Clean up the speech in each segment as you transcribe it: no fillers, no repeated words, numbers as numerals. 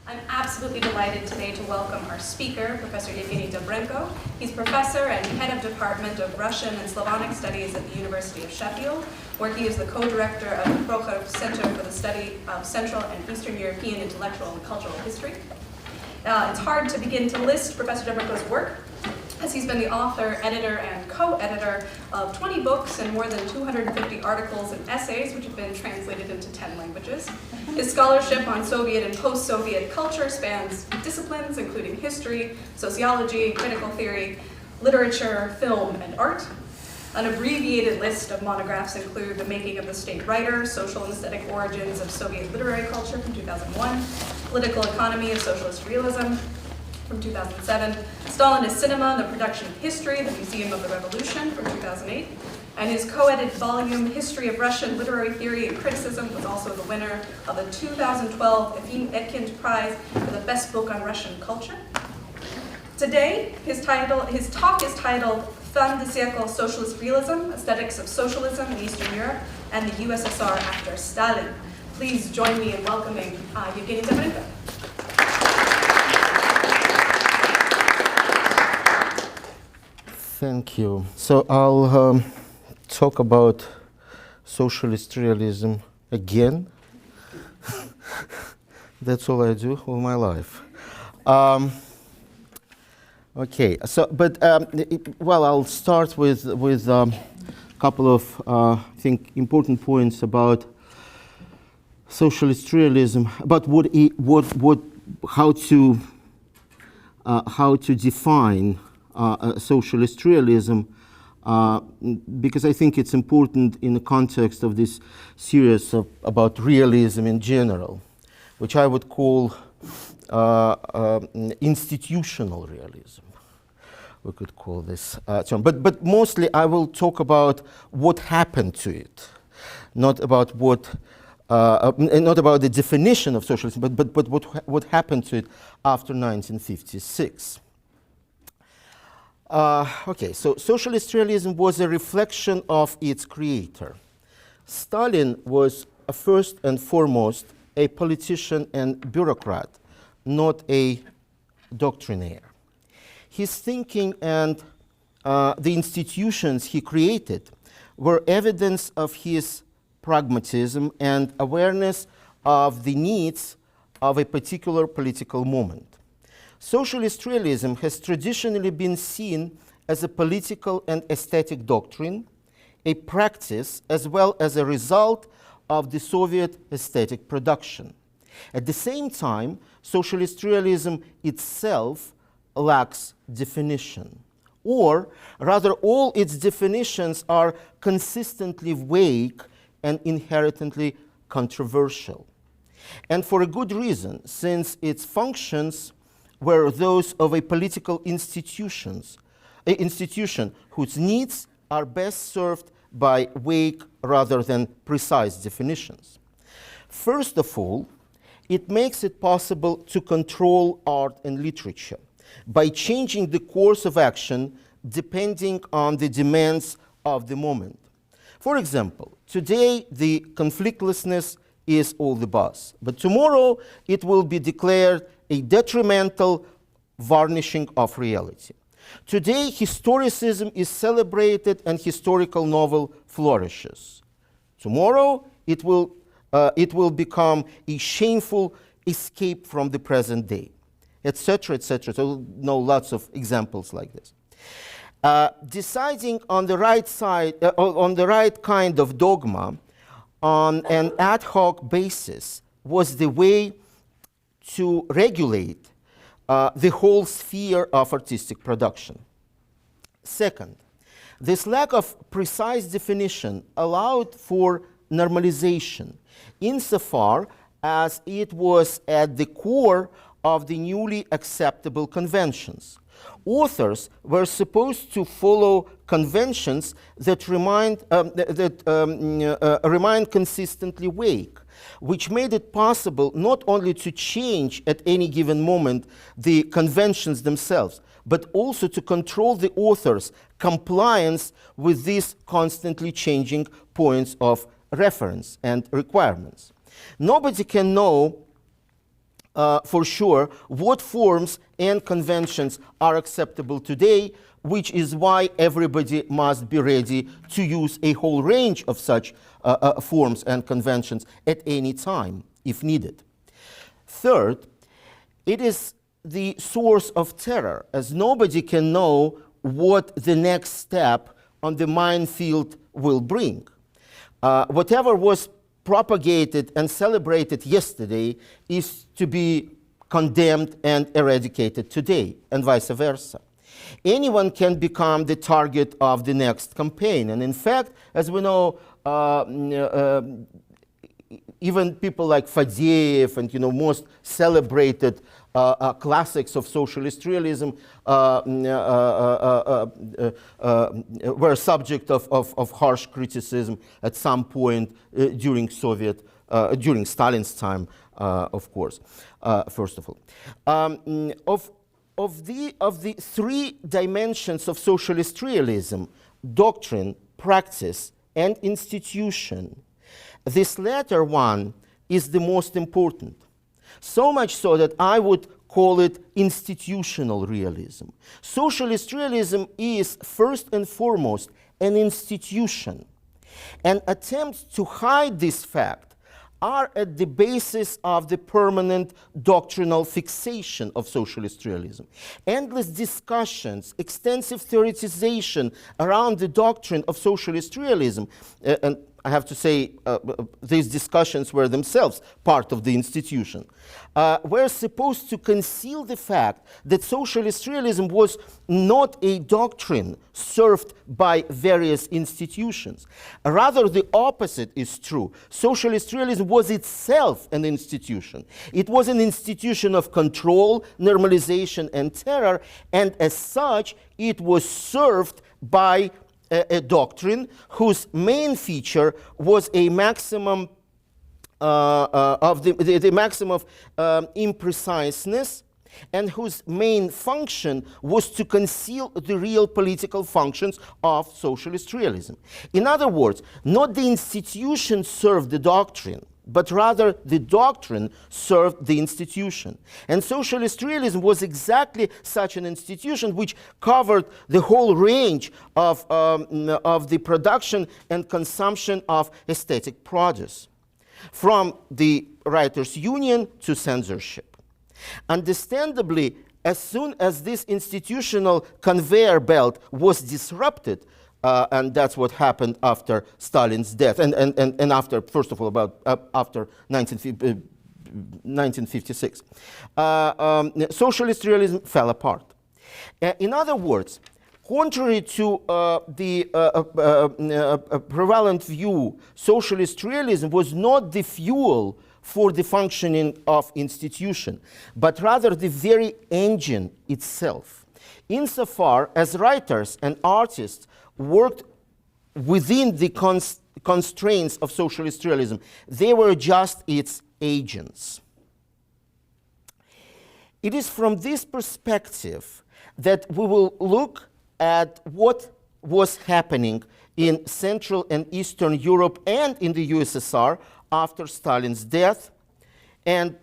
I'm absolutely delighted today to welcome our speaker, Professor Evgeny Dobrenko. He's professor and head of Department of Russian and Slavonic Studies at the University of Sheffield, where he is the co-director of the Bureaucracy Center for the Study of Central and Eastern European Intellectual and Cultural History. It's hard to begin to list Professor Dobrenko's work, as he's been the author, editor, and co-editor of 20 books and more than 250 articles and essays, which have been translated into 10 languages. His scholarship on Soviet and post-Soviet culture spans disciplines including history, sociology, critical theory, literature, film, and art. An abbreviated list of monographs include The Making of the State Writer, Social and Aesthetic Origins of Soviet Literary Culture from 2001, Political Economy of Socialist Realism from 2007, Stalinist Cinema and the Production of History, the Museum of the Revolution from 2008, and his co-edited volume, History of Russian Literary Theory and Criticism, was also the winner of the 2012 Evgeny Prize for the Best Book on Russian Culture. Today, his talk is titled Fin de siecle, Socialist Realism, Aesthetics of Socialism in Eastern Europe and the USSR after Stalin. Please join me in welcoming Evgeny Dobrenko. Thank you. So I'll talk about socialist realism again. That's all I do all my life. Okay. So, but well, I'll start with a couple of I think important points about socialist realism, about how to define socialist realism, because I think it's important in the context of this series about realism in general, which I would call institutional realism. We could call this term, but mostly I will talk about what happened to it, not about not about the definition of socialism, but what happened to it after 1956. Okay, so socialist realism was a reflection of its creator. Stalin was first and foremost a politician and bureaucrat, not a doctrinaire. His thinking and the institutions he created were evidence of his pragmatism and awareness of the needs of a particular political moment. Socialist realism has traditionally been seen as a political and aesthetic doctrine, a practice as well as a result of the Soviet aesthetic production. At the same time, socialist realism itself lacks definition, or rather all its definitions are consistently vague and inherently controversial. And for a good reason, since its functions were those of a political institution whose needs are best served by vague rather than precise definitions. First of all, it makes it possible to control art and literature by changing the course of action depending on the demands of the moment. For example, today the conflictlessness is all the buzz, but tomorrow it will be declared a detrimental varnishing of reality. Today, historicism is celebrated and historical novel flourishes. Tomorrow, it will become a shameful escape from the present day, etc., etc. So we'll know lots of examples like this. Deciding on the right side, on the right kind of dogma on an ad hoc basis was the way to regulate the whole sphere of artistic production. Second, this lack of precise definition allowed for normalization insofar as it was at the core of the newly acceptable conventions. Authors were supposed to follow conventions that remain consistently vague, which made it possible not only to change at any given moment the conventions themselves, but also to control the author's compliance with these constantly changing points of reference and requirements. Nobody can know for sure, what forms and conventions are acceptable today, which is why everybody must be ready to use a whole range of such forms and conventions at any time, if needed. Third, it is the source of terror, as nobody can know what the next step on the minefield will bring. Whatever was propagated and celebrated yesterday is to be condemned and eradicated today, and vice versa. Anyone can become the target of the next campaign. And in fact, as we know, even people like Fadeev and most celebrated classics of socialist realism were subject of harsh criticism at some point during Stalin's time, of course, first of all. Of the three dimensions of socialist realism, doctrine, practice, and institution, this latter one is the most important. So much so that I would call it institutional realism. Socialist realism is first and foremost an institution, and attempts to hide this fact are at the basis of the permanent doctrinal fixation of socialist realism. Endless discussions, extensive theoretization around the doctrine of socialist realism, and I have to say these discussions were themselves part of the institution, were supposed to conceal the fact that socialist realism was not a doctrine served by various institutions. Rather, the opposite is true. Socialist realism was itself an institution. It was an institution of control, normalization, and terror, and as such, it was served by a doctrine whose main feature was a maximum of the maximum of impreciseness, and whose main function was to conceal the real political functions of socialist realism. In other words, not the institution served the doctrine, but rather the doctrine served the institution. And socialist realism was exactly such an institution which covered the whole range of the production and consumption of aesthetic produce, from the writers' union to censorship. Understandably, as soon as this institutional conveyor belt was disrupted, and that's what happened after Stalin's death, and after, first of all, after 1956. Socialist realism fell apart. In other words, contrary to the prevalent view, socialist realism was not the fuel for the functioning of institution, but rather the very engine itself. Insofar as writers and artists worked within the constraints of socialist realism, they were just its agents. It is from this perspective that we will look at what was happening in Central and Eastern Europe and in the USSR after Stalin's death, and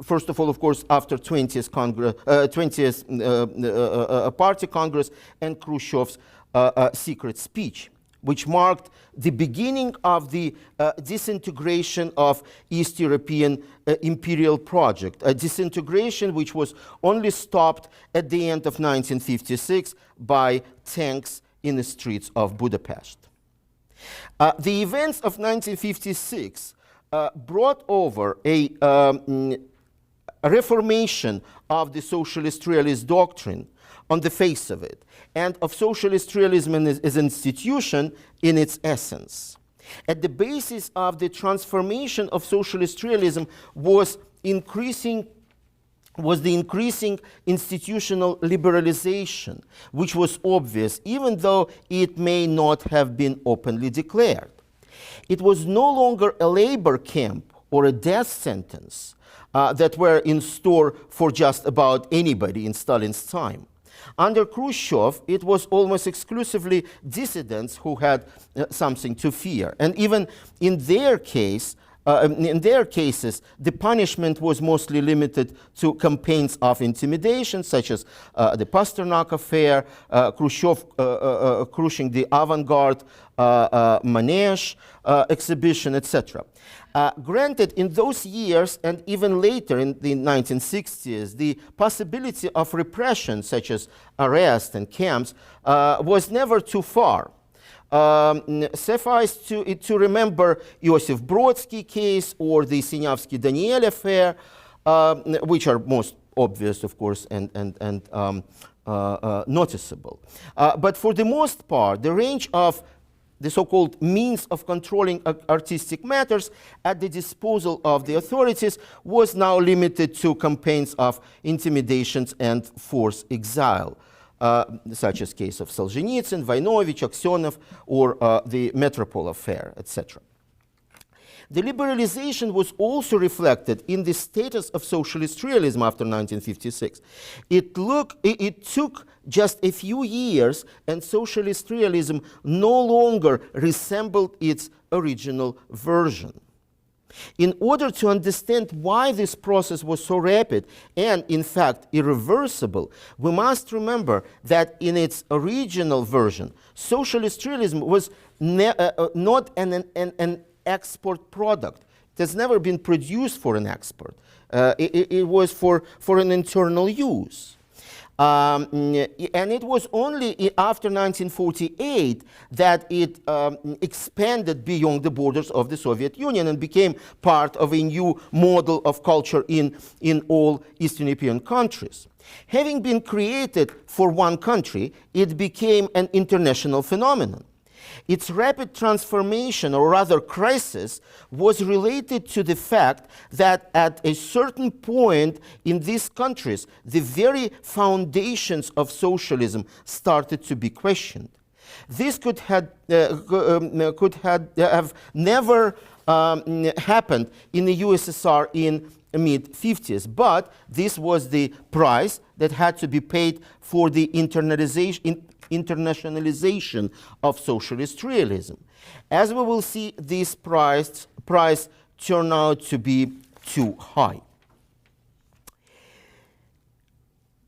first of all, of course, after 20th Party Congress and Khrushchev's secret speech, which marked the beginning of the disintegration of East European imperial project, a disintegration which was only stopped at the end of 1956 by tanks in the streets of Budapest. The events of 1956 brought over a reformation of the socialist realist doctrine on the face of it, and of socialist realism as an institution in its essence. At the basis of the transformation of socialist realism was the increasing institutional liberalization, which was obvious, even though it may not have been openly declared. It was no longer a labor camp or a death sentence that were in store for just about anybody in Stalin's time. Under Khrushchev, it was almost exclusively dissidents who had something to fear. And even in their case, in their cases, the punishment was mostly limited to campaigns of intimidation, such as the Pasternak affair, Khrushchev crushing the avant-garde Manege exhibition, etc. Granted, in those years and even later in the 1960s, the possibility of repression, such as arrest and camps, was never too far. Suffice to remember Josef Brodsky case or the Sinyavsky-Daniel affair, which are most obvious, of course, and noticeable. But for the most part, the range of the so-called means of controlling artistic matters at the disposal of the authorities was now limited to campaigns of intimidations and forced exile, such as case of Solzhenitsyn, Voinovich, Aksionov, or the Metropole affair, etc. The liberalization was also reflected in the status of socialist realism after 1956. It took just a few years, and socialist realism no longer resembled its original version. In order to understand why this process was so rapid and, in fact, irreversible, we must remember that in its original version, socialist realism was not an export product. It has never been produced for an export. It was for an internal use. And it was only after 1948 that it expanded beyond the borders of the Soviet Union and became part of a new model of culture in all Eastern European countries. Having been created for one country, it became an international phenomenon. Its rapid transformation, or rather crisis, was related to the fact that at a certain point in these countries, the very foundations of socialism started to be questioned. This could have never happened in the USSR in the mid-50s, but this was the price that had to be paid for the internationalization of socialist realism. As we will see, this price turned out to be too high.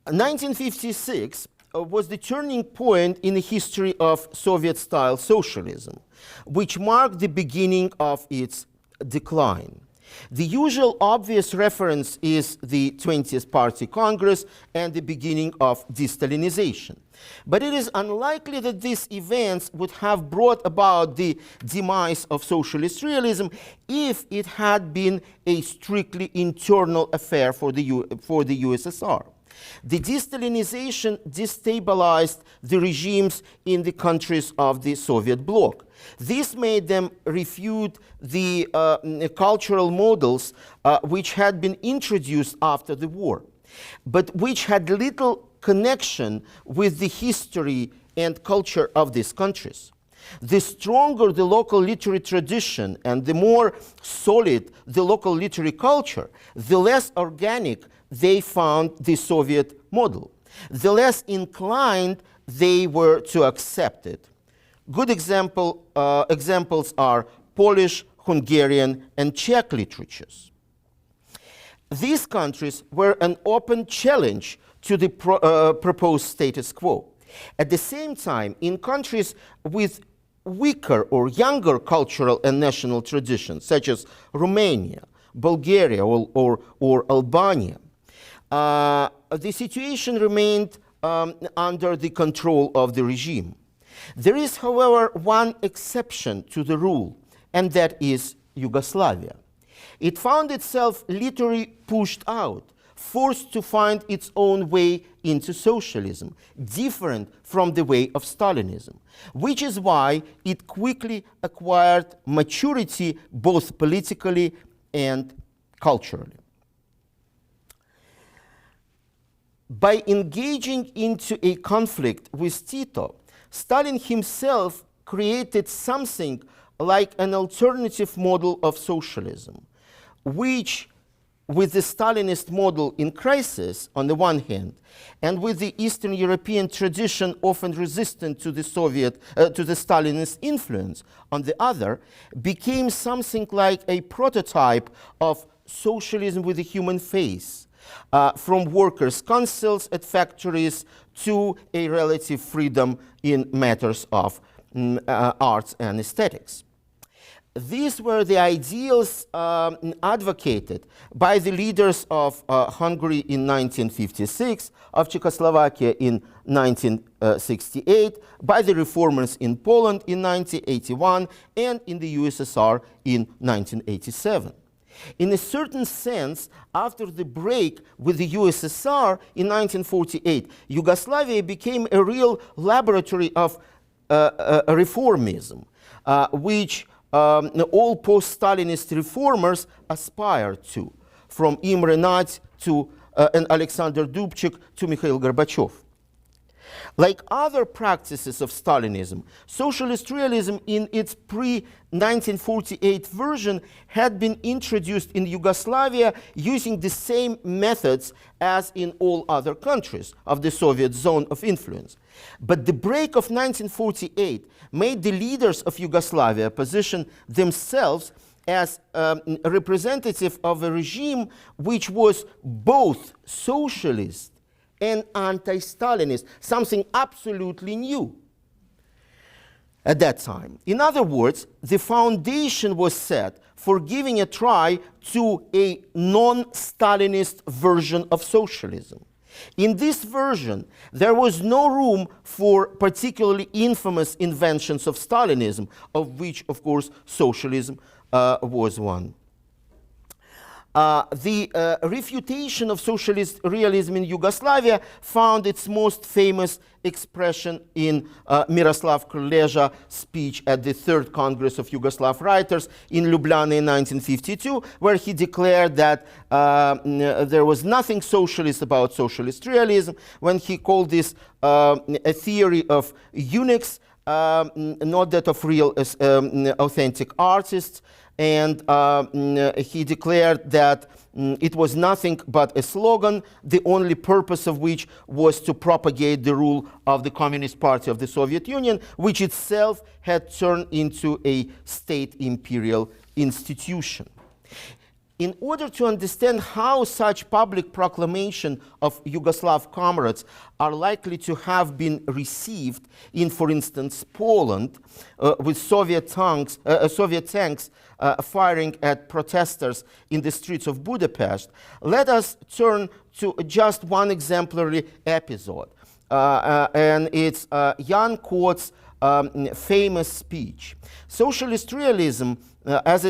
1956 was the turning point in the history of Soviet-style socialism, which marked the beginning of its decline. The usual obvious reference is the 20th Party Congress and the beginning of de-Stalinization. But it is unlikely that these events would have brought about the demise of socialist realism if it had been a strictly internal affair for the USSR. The de-Stalinization destabilized the regimes in the countries of the Soviet bloc. This made them refute the cultural models which had been introduced after the war, but which had little connection with the history and culture of these countries. The stronger the local literary tradition and the more solid the local literary culture, the less organic they found the Soviet model, the less inclined they were to accept it. Good examples are Polish, Hungarian, and Czech literatures. These countries were an open challenge to the proposed status quo. At the same time, in countries with weaker or younger cultural and national traditions, such as Romania, Bulgaria, or Albania, the situation remained under the control of the regime. There is, however, one exception to the rule, and that is Yugoslavia. It found itself literally pushed out, forced to find its own way into socialism, different from the way of Stalinism, which is why it quickly acquired maturity both politically and culturally. By engaging into a conflict with Tito, Stalin himself created something like an alternative model of socialism, which with the Stalinist model in crisis on the one hand, and with the Eastern European tradition often resistant to the Stalinist influence on the other, became something like a prototype of socialism with a human face, from workers' councils at factories to a relative freedom in matters of arts and aesthetics. These were the ideals advocated by the leaders of Hungary in 1956, of Czechoslovakia in 1968, by the reformers in Poland in 1981, and in the USSR in 1987. In a certain sense, after the break with the USSR in 1948, Yugoslavia became a real laboratory of reformism, which all post-Stalinist reformers aspired to, from Imre Nagy to and Alexander Dubček to Mikhail Gorbachev. Like other practices of Stalinism, socialist realism in its pre-1948 version had been introduced in Yugoslavia using the same methods as in all other countries of the Soviet zone of influence. But the break of 1948 made the leaders of Yugoslavia position themselves as representative of a regime which was both socialist and anti-Stalinist, something absolutely new at that time. In other words, the foundation was set for giving a try to a non-Stalinist version of socialism. In this version, there was no room for particularly infamous inventions of Stalinism, of which, of course, socialism was one. The refutation of socialist realism in Yugoslavia found its most famous expression in Miroslav Krleža's speech at the Third Congress of Yugoslav Writers in Ljubljana in 1952, where he declared that there was nothing socialist about socialist realism, when he called this a theory of eunuchs, not that of real authentic artists. And he declared that it was nothing but a slogan, the only purpose of which was to propagate the rule of the Communist Party of the Soviet Union, which itself had turned into a state imperial institution. In order to understand how such public proclamation of Yugoslav comrades are likely to have been received in, for instance, Poland, with Soviet tanks firing at protesters in the streets of Budapest, let us turn to just one exemplary episode. And it's Jan Kot's famous speech. Socialist realism, as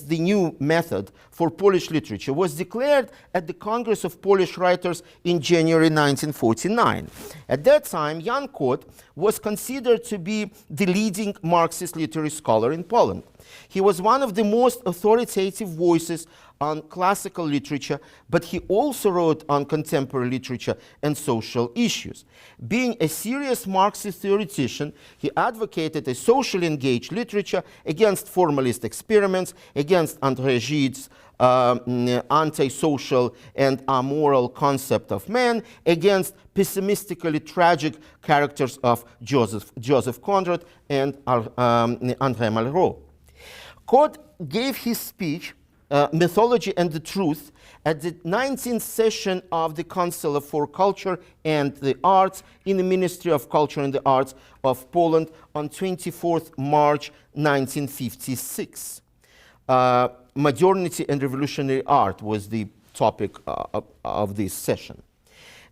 the new method for Polish literature, was declared at the Congress of Polish Writers in January 1949. At that time, Jan Kot was considered to be the leading Marxist literary scholar in Poland. He was one of the most authoritative voices on classical literature, but he also wrote on contemporary literature and social issues. Being a serious Marxist theoretician, he advocated a socially engaged literature against formalist experiments, against André Gide's anti-social and amoral concept of man, against pessimistically tragic characters of Joseph Conrad and André Malraux. Kot gave his speech, Mythology and the Truth, at the 19th session of the Council for Culture and the Arts in the Ministry of Culture and the Arts of Poland on 24th March 1956. Modernity and revolutionary art was the topic of this session.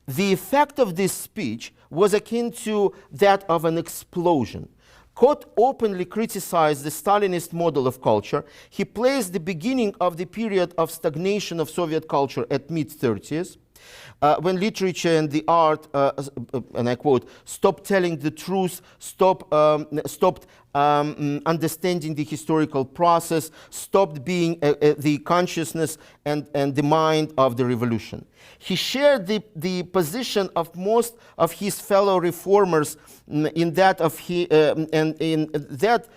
The effect of this speech was akin to that of an explosion. Kot openly criticized the Stalinist model of culture. He placed the beginning of the period of stagnation of Soviet culture at mid-30s, when literature and the art, and I quote, stopped telling the truth, stopped understanding the historical process, stopped being the consciousness and the mind of the revolution. He shared the position of most of his fellow reformers in that of and in that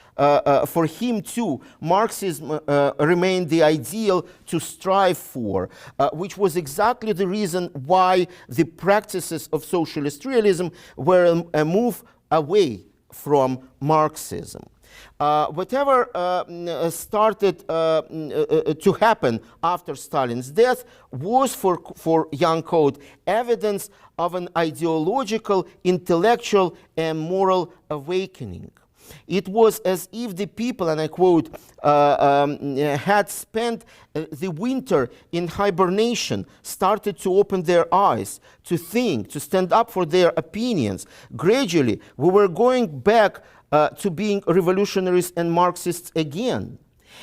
for him too, Marxism remained the ideal to strive for, which was exactly the reason why the practices of socialist realism were a move away from Marxism. Whatever started to happen after Stalin's death was for young Code evidence of an ideological, intellectual, and moral awakening. It was as if the people, and I quote, had spent the winter in hibernation, started to open their eyes, to think, to stand up for their opinions. Gradually, we were going back to being revolutionaries and Marxists again.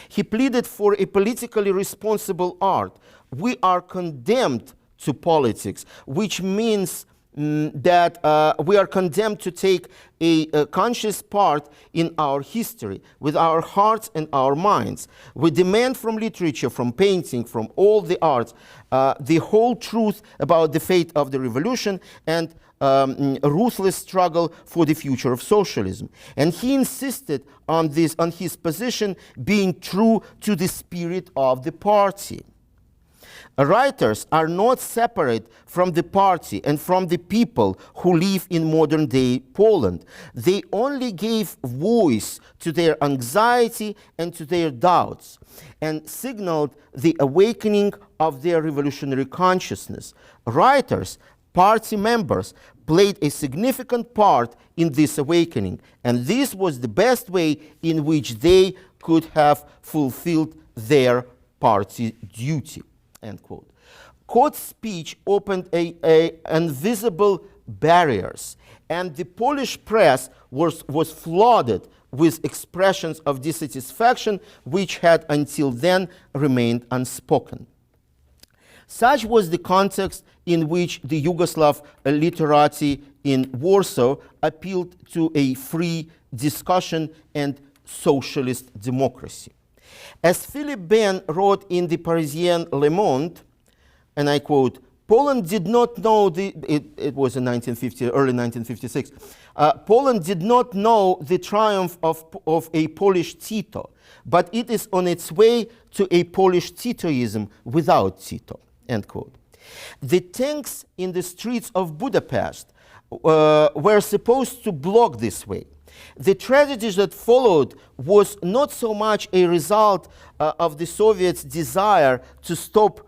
He pleaded for a politically responsible art. We are condemned to politics, which means that we are condemned to take a conscious part in our history with our hearts and our minds. We demand from literature, from painting, from all the arts, the whole truth about the fate of the revolution and ruthless struggle for the future of socialism. And he insisted on his position being true to the spirit of the party. Writers are not separate from the party and from the people who live in modern-day Poland. They only gave voice to their anxiety and to their doubts and signaled the awakening of their revolutionary consciousness. Writers, party members, played a significant part in this awakening, and this was the best way in which they could have fulfilled their party duty. End quote. Code's speech opened invisible barriers, and the Polish press was flooded with expressions of dissatisfaction which had until then remained unspoken. Such was the context in which the Yugoslav literati in Warsaw appealed to a free discussion and socialist democracy. As Philip Ben wrote in the Parisian Le Monde, and I quote, Poland did not know it was in early 1956, Poland did not know the triumph of a Polish Tito, but it is on its way to a Polish Titoism without Tito, end quote. The tanks in the streets of Budapest were supposed to block this way. The tragedies that followed was not so much a result of the Soviets' desire to stop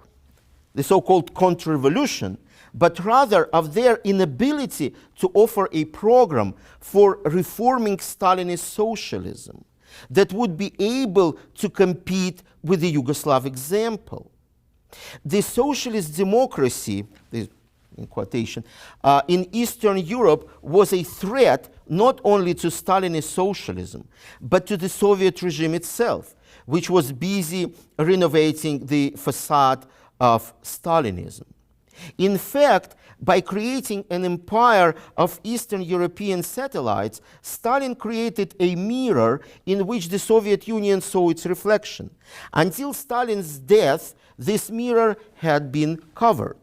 the so-called counter-revolution, but rather of their inability to offer a program for reforming Stalinist socialism that would be able to compete with the Yugoslav example. The socialist democracy, in quotation, in Eastern Europe was a threat not only to Stalinist socialism, but to the Soviet regime itself, which was busy renovating the facade of Stalinism. In fact, by creating an empire of Eastern European satellites, Stalin created a mirror in which the Soviet Union saw its reflection. Until Stalin's death, this mirror had been covered.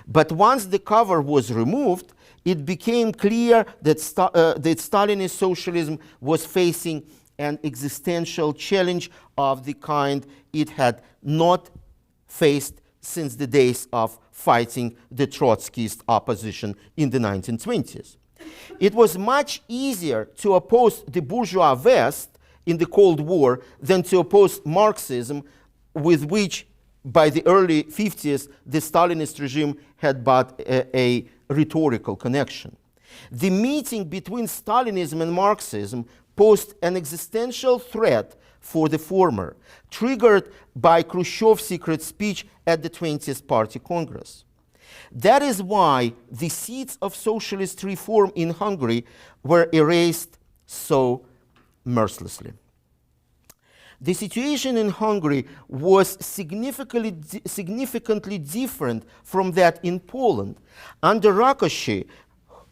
But once the cover was removed, it became clear that Stalinist socialism was facing an existential challenge of the kind it had not faced since the days of fighting the Trotskyist opposition in the 1920s. It was much easier to oppose the bourgeois West in the Cold War than to oppose Marxism, with which by the early 50s the Stalinist regime had but a rhetorical connection. The meeting between Stalinism and Marxism posed an existential threat for the former, triggered by Khrushchev's secret speech at the 20th Party Congress. That is why the seeds of socialist reform in Hungary were erased so mercilessly. The situation in Hungary was significantly different from that in Poland. Under Rákosi,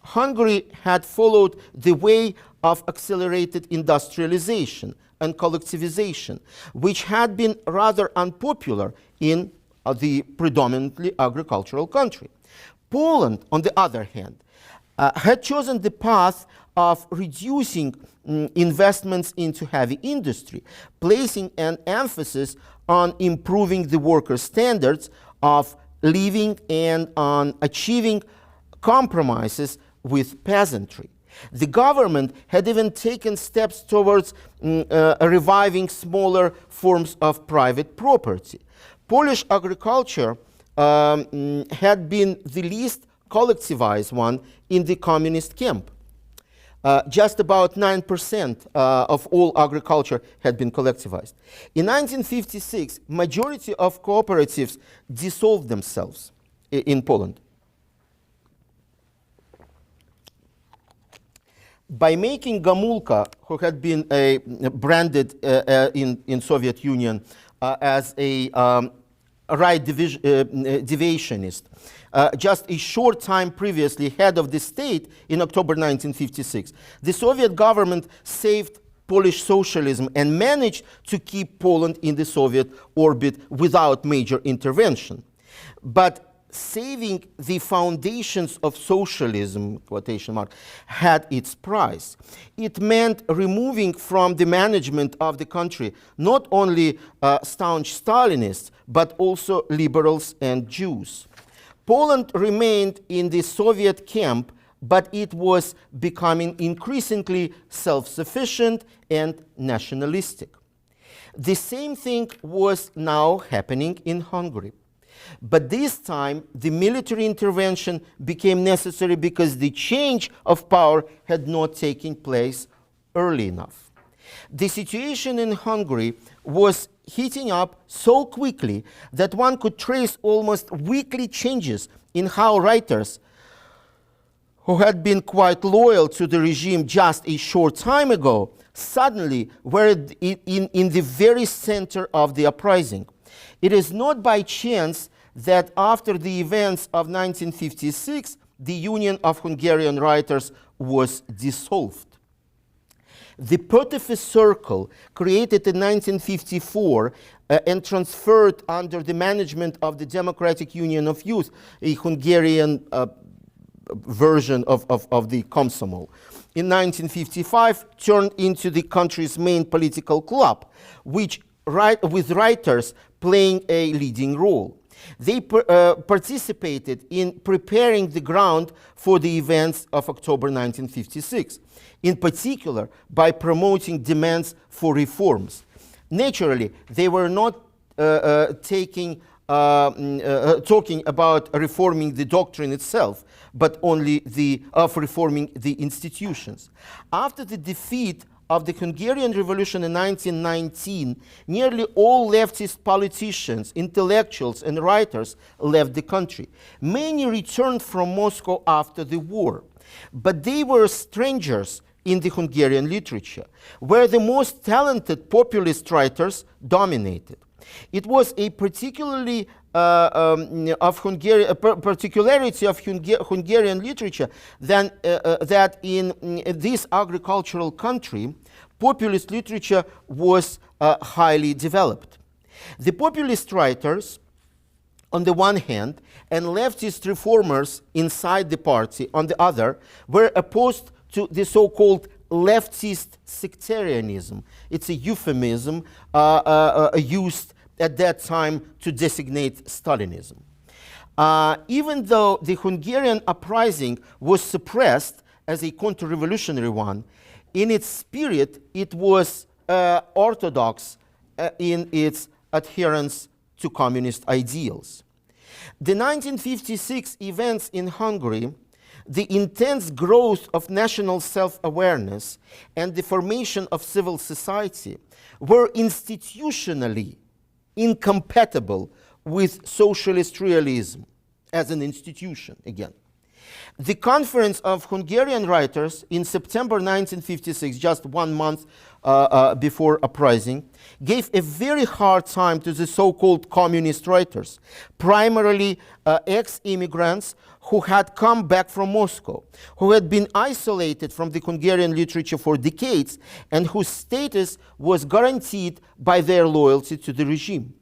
Hungary had followed the way of accelerated industrialization and collectivization, which had been rather unpopular in the predominantly agricultural country. Poland, on the other hand, had chosen the path of reducing investments into heavy industry, placing an emphasis on improving the worker standards of living and on achieving compromises with peasantry. The government had even taken steps towards reviving smaller forms of private property. Polish agriculture had been the least collectivized one in the communist camp. Just about 9% of all agriculture had been collectivized. In 1956, majority of cooperatives dissolved themselves in Poland. By making Gomulka, who had been branded in Soviet Union as a right deviationist, just a short time previously head of the state in October 1956, the Soviet government saved Polish socialism and managed to keep Poland in the Soviet orbit without major intervention. But saving the foundations of socialism, quotation mark, had its price. It meant removing from the management of the country not only staunch Stalinists, but also liberals and Jews. Poland remained in the Soviet camp, but it was becoming increasingly self-sufficient and nationalistic. The same thing was now happening in Hungary. But this time, the military intervention became necessary because the change of power had not taken place early enough. The situation in Hungary was heating up so quickly that one could trace almost weekly changes in how writers who had been quite loyal to the regime just a short time ago suddenly were in the very center of the uprising. It is not by chance that after the events of 1956, the Union of Hungarian Writers was dissolved. The Petőfi Circle, created in 1954 and transferred under the management of the Democratic Union of Youth, a Hungarian version of the Komsomol, in 1955 turned into the country's main political club, with writers playing a leading role. They participated in preparing the ground for the events of October 1956, in particular by promoting demands for reforms. Naturally, they were not talking about reforming the doctrine itself, but only of reforming the institutions. After the defeat of the Hungarian Revolution in 1919, nearly all leftist politicians, intellectuals, and writers left the country. Many returned from Moscow after the war, but they were strangers in the Hungarian literature, where the most talented populist writers dominated. It was a particularity of Hungarian literature that in this agricultural country, populist literature was highly developed. The populist writers, on the one hand, and leftist reformers inside the party, on the other, were opposed to the so-called leftist sectarianism. It's a euphemism used at that time to designate Stalinism. Even though the Hungarian uprising was suppressed as a counter-revolutionary one, in its spirit it was orthodox in its adherence to communist ideals. The 1956 events in Hungary, the intense growth of national self-awareness, and the formation of civil society were institutionally incompatible with socialist realism as an institution again. The Conference of Hungarian Writers in September 1956, just 1 month before uprising, gave a very hard time to the so-called communist writers, primarily ex-immigrants who had come back from Moscow, who had been isolated from the Hungarian literature for decades, and whose status was guaranteed by their loyalty to the regime.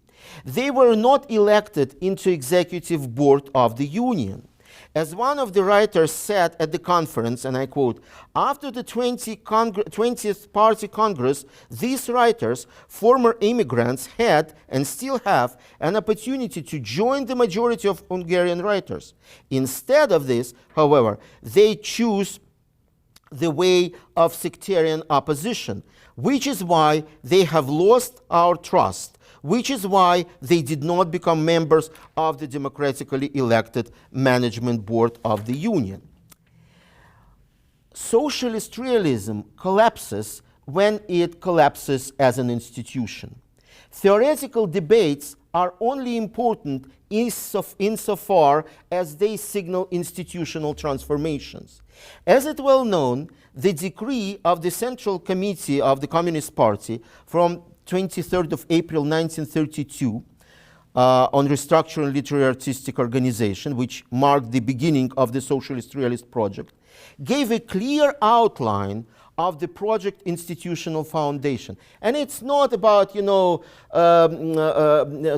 They were not elected into executive board of the union. As one of the writers said at the conference, and I quote, "After the 20th Party Congress, these writers, former immigrants, had and still have an opportunity to join the majority of Hungarian writers. Instead of this, however, they choose the way of sectarian opposition, which is why they have lost our trust, which is why they did not become members of the democratically elected management board of the union." Socialist realism collapses when it collapses as an institution. Theoretical debates are only important insofar as they signal institutional transformations. As it well known, the decree of the Central Committee of the Communist Party from 23rd of April 1932 on restructuring literary artistic organization, which marked the beginning of the socialist realist project, gave a clear outline of the project institutional foundation. And it's not about,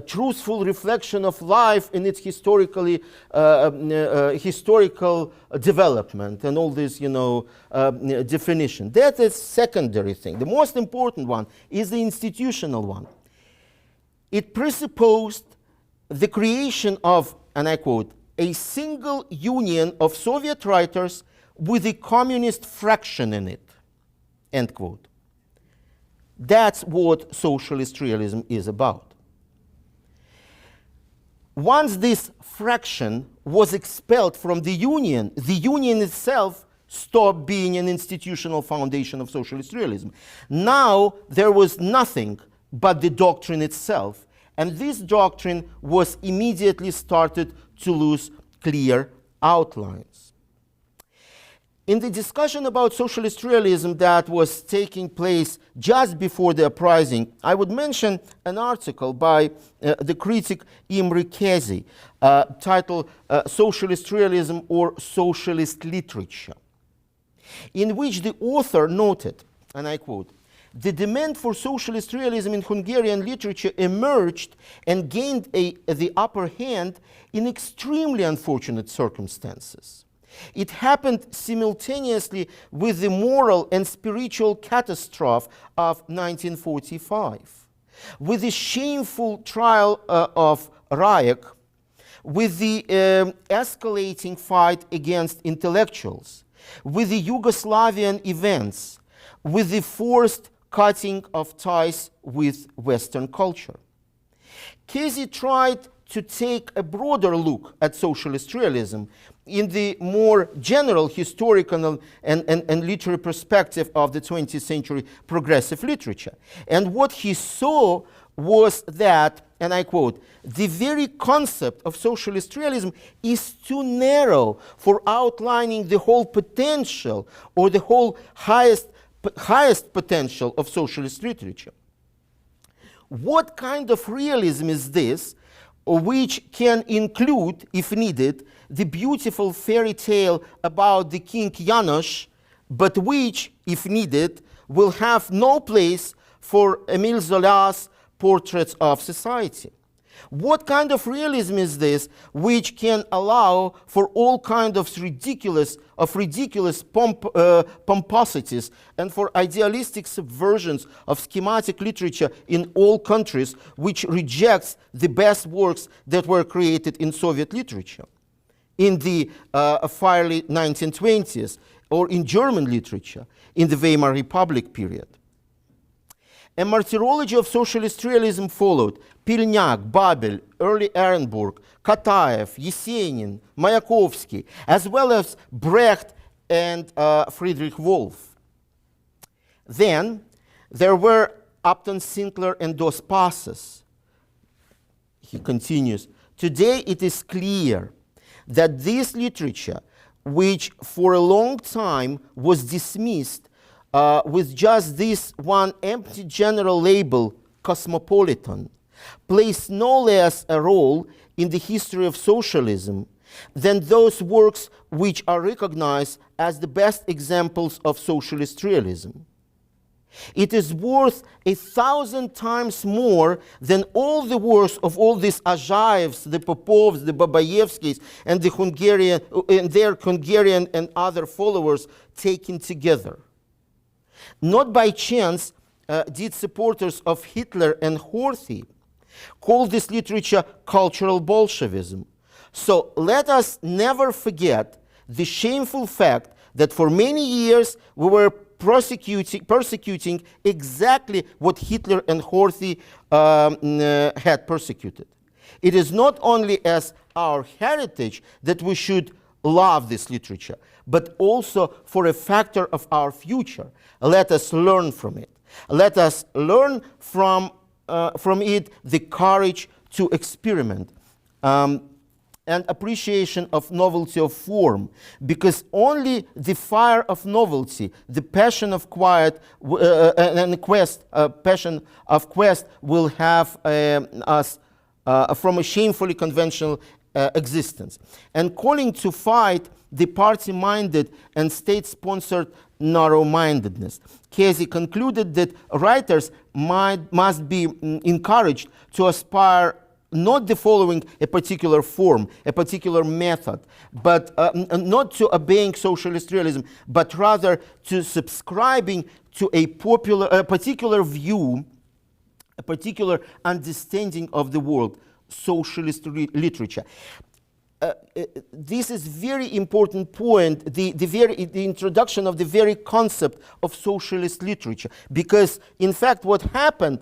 truthful reflection of life in its historical development and all this, definition. That is secondary thing. The most important one is the institutional one. It presupposed the creation of, and I quote, "a single union of Soviet writers with a communist fraction in it," end quote. That's what socialist realism is about. Once this fraction was expelled from the union itself stopped being an institutional foundation of socialist realism. Now there was nothing but the doctrine itself, and this doctrine was immediately started to lose clear outlines. In the discussion about socialist realism that was taking place just before the uprising, I would mention an article by the critic Imre Kezi, titled Socialist Realism or Socialist Literature, in which the author noted, and I quote, "The demand for socialist realism in Hungarian literature emerged and gained the upper hand in extremely unfortunate circumstances. It happened simultaneously with the moral and spiritual catastrophe of 1945, with the shameful trial of Rajek, with the escalating fight against intellectuals, with the Yugoslavian events, with the forced cutting of ties with Western culture." Kezi tried to take a broader look at socialist realism in the more general historical and literary perspective of the 20th century progressive literature. And what he saw was that, and I quote, "the very concept of socialist realism is too narrow for outlining the whole potential or the whole highest potential of socialist literature. What kind of realism is this, which can include, if needed, the beautiful fairy tale about the King János, but which, if needed, will have no place for Émile Zola's portraits of society? What kind of realism is this which can allow for all kinds of ridiculous pomposities and for idealistic subversions of schematic literature in all countries, which rejects the best works that were created in Soviet literature, in the fiery 1920s, or in German literature in the Weimar Republic period? A martyrology of socialist realism followed. Pilnyak, Babel, early Ehrenburg, Kataev, Yesenin, Mayakovsky, as well as Brecht and Friedrich Wolf. Then there were Upton Sinclair and Dos Passos. He continues, "Today it is clear that this literature which for a long time was dismissed with just this one empty general label, cosmopolitan, plays no less a role in the history of socialism than those works which are recognized as the best examples of socialist realism. It is worth 1,000 times more than all the works of all these Ajaevs, the Popovs, the Babayevskis, and the Hungarian, and their Hungarian and other followers taken together. Not by chance did supporters of Hitler and Horthy call this literature cultural Bolshevism. So let us never forget the shameful fact that for many years we were persecuting exactly what Hitler and Horthy had persecuted. It is not only as our heritage that we should love this literature, but also for a factor of our future. Let us learn from it. Let us learn from it the courage to experiment and appreciation of novelty of form, because only the fire of novelty, the passion of quiet and quest, passion of quest will have us from a shamefully conventional existence. And calling to fight the party-minded and state-sponsored narrow-mindedness. Casey concluded that writers must be encouraged to aspire not to following a particular form, a particular method, but not to obeying socialist realism, but rather to subscribing to a particular view, a particular understanding of the world, socialist literature. This is very important point, the introduction of the very concept of socialist literature, because in fact what happened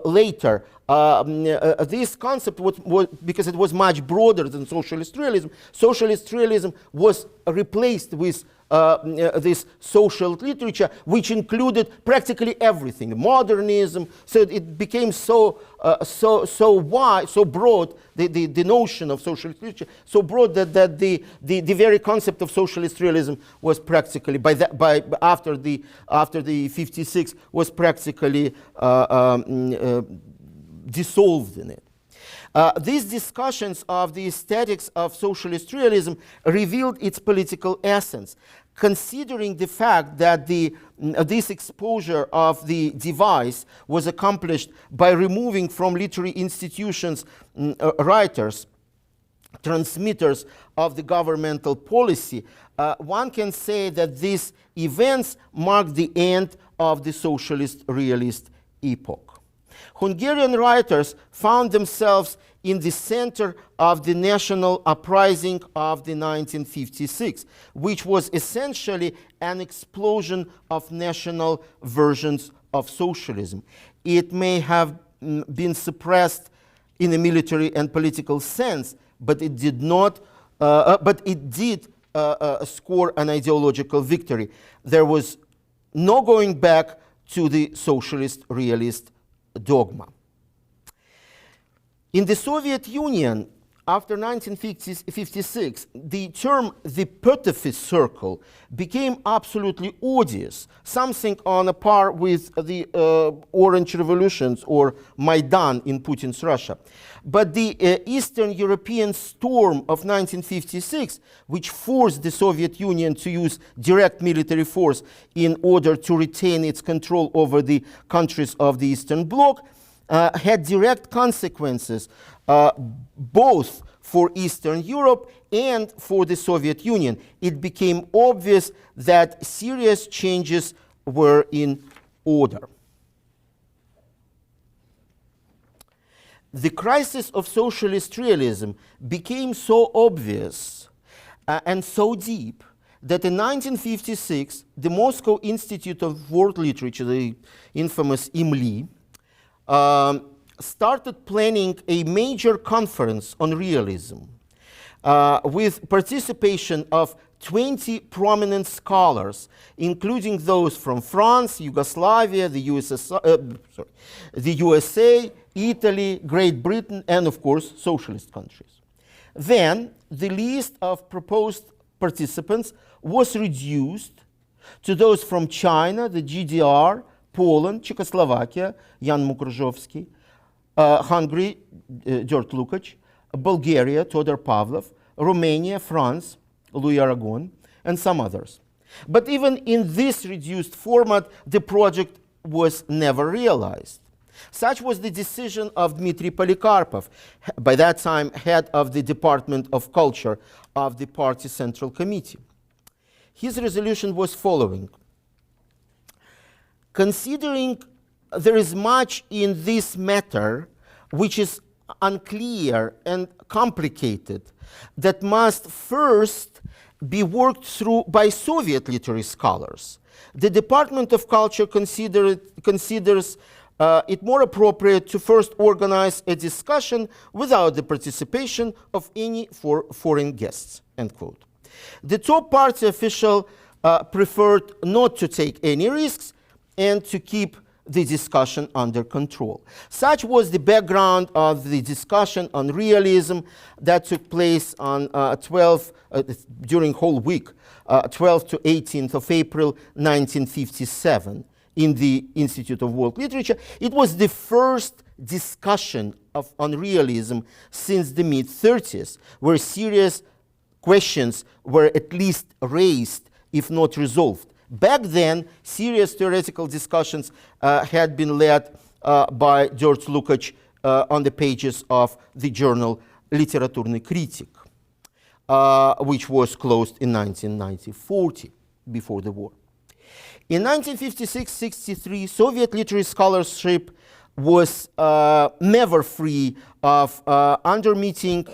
later, this concept was, because it was much broader than socialist realism was replaced with this social literature, which included practically everything, modernism. So it became so wide, so broad, the notion of socialist literature, so broad that the very concept of socialist realism was practically after the 56 was practically dissolved in it. These discussions of the aesthetics of socialist realism revealed its political essence, considering the fact that this exposure of the device was accomplished by removing from literary institutions writers, transmitters of the governmental policy. One can say that these events marked the end of the socialist realist epoch. Hungarian writers found themselves in the center of the national uprising of the 1956, which was essentially an explosion of national versions of socialism. It may have been suppressed in a military and political sense, but it did not. But it did score an ideological victory. There was no going back to the socialist realist dogma. In the Soviet Union, after 1956, the term the Petovist circle became absolutely odious, something on a par with the Orange Revolutions or Maidan in Putin's Russia. But the Eastern European storm of 1956, which forced the Soviet Union to use direct military force in order to retain its control over the countries of the Eastern Bloc, had direct consequences both for Eastern Europe and for the Soviet Union. It became obvious that serious changes were in order. The crisis of socialist realism became so obvious and so deep that in 1956, the Moscow Institute of World Literature, the infamous IMLI, started planning a major conference on realism with participation of 20 prominent scholars, including those from France, Yugoslavia, the USSR, the USA, Italy, Great Britain, and of course, socialist countries. Then the list of proposed participants was reduced to those from China, the GDR, Poland, Czechoslovakia, Jan Mukrzowski, Hungary, George Lukács, Bulgaria, Todor Pavlov, Romania, France, Louis Aragon, and some others. But even in this reduced format, the project was never realized. Such was the decision of Dmitry Polikarpov, by that time head of the Department of Culture of the party Central Committee. His resolution was following: considering there is much in this matter which is unclear and complicated, that must first be worked through by Soviet literary scholars, the Department of Culture considers it more appropriate to first organize a discussion without the participation of any foreign guests, end quote. The top party official preferred not to take any risks and to keep the discussion under control. Such was the background of the discussion on realism that took place on during whole week, 12th to 18th of April 1957 in the Institute of World Literature. It was the first discussion on realism since the mid-30s, where serious questions were at least raised, if not resolved. Back then, serious theoretical discussions had been led by George Lukács on the pages of the journal Literatury Critic, which was closed in 1940, before the war. In 1956-63, Soviet literary scholarship was never free of unremitting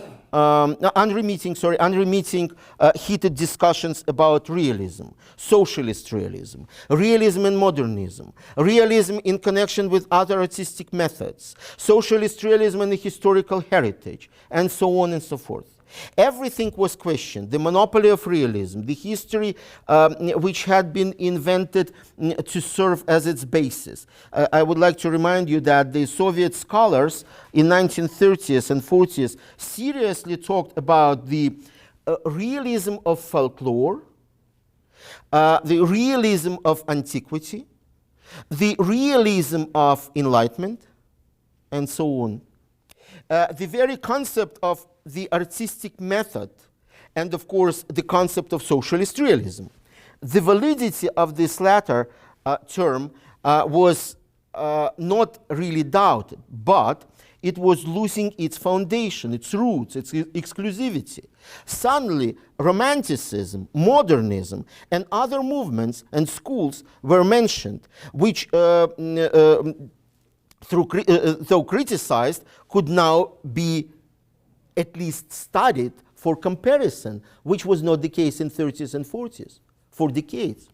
heated discussions about realism, socialist realism, realism and modernism, realism in connection with other artistic methods, socialist realism and the historical heritage, and so on and so forth. Everything was questioned: the monopoly of realism, the history which had been invented to serve as its basis. I would like to remind you that the Soviet scholars in 1930s and 40s seriously talked about the realism of folklore, the realism of antiquity, the realism of enlightenment, and so on. The very concept of the artistic method, and of course the concept of socialist realism. The validity of this latter term was not really doubted, but it was losing its foundation, its roots, its exclusivity. Suddenly, Romanticism, modernism, and other movements and schools were mentioned, which, though criticized, could now be at least studied for comparison, which was not the case in 30s and 40s, for decades.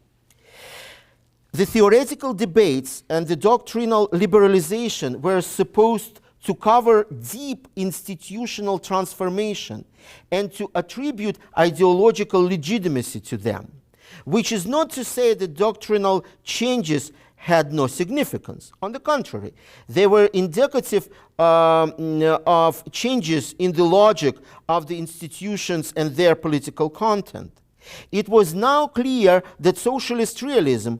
The theoretical debates and the doctrinal liberalization were supposed to cover deep institutional transformation and to attribute ideological legitimacy to them, which is not to say that doctrinal changes had no significance. On the contrary, they were indicative of changes in the logic of the institutions and their political content. It was now clear that socialist realism,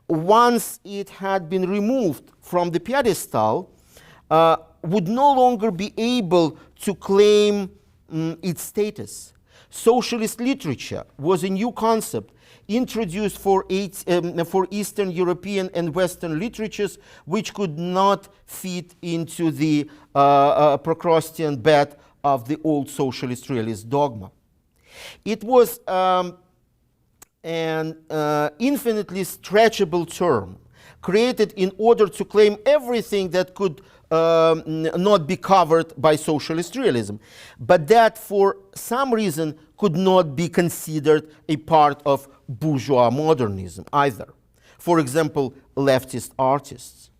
once it had been removed from the pedestal, would no longer be able to claim its status. Socialist literature was a new concept introduced for Eastern European and Western literatures, which could not fit into the Procrustean bed of the old socialist realist dogma. It was an infinitely stretchable term, created in order to claim everything that could not be covered by socialist realism, but that for some reason could not be considered a part of bourgeois modernism either. For example, leftist artists.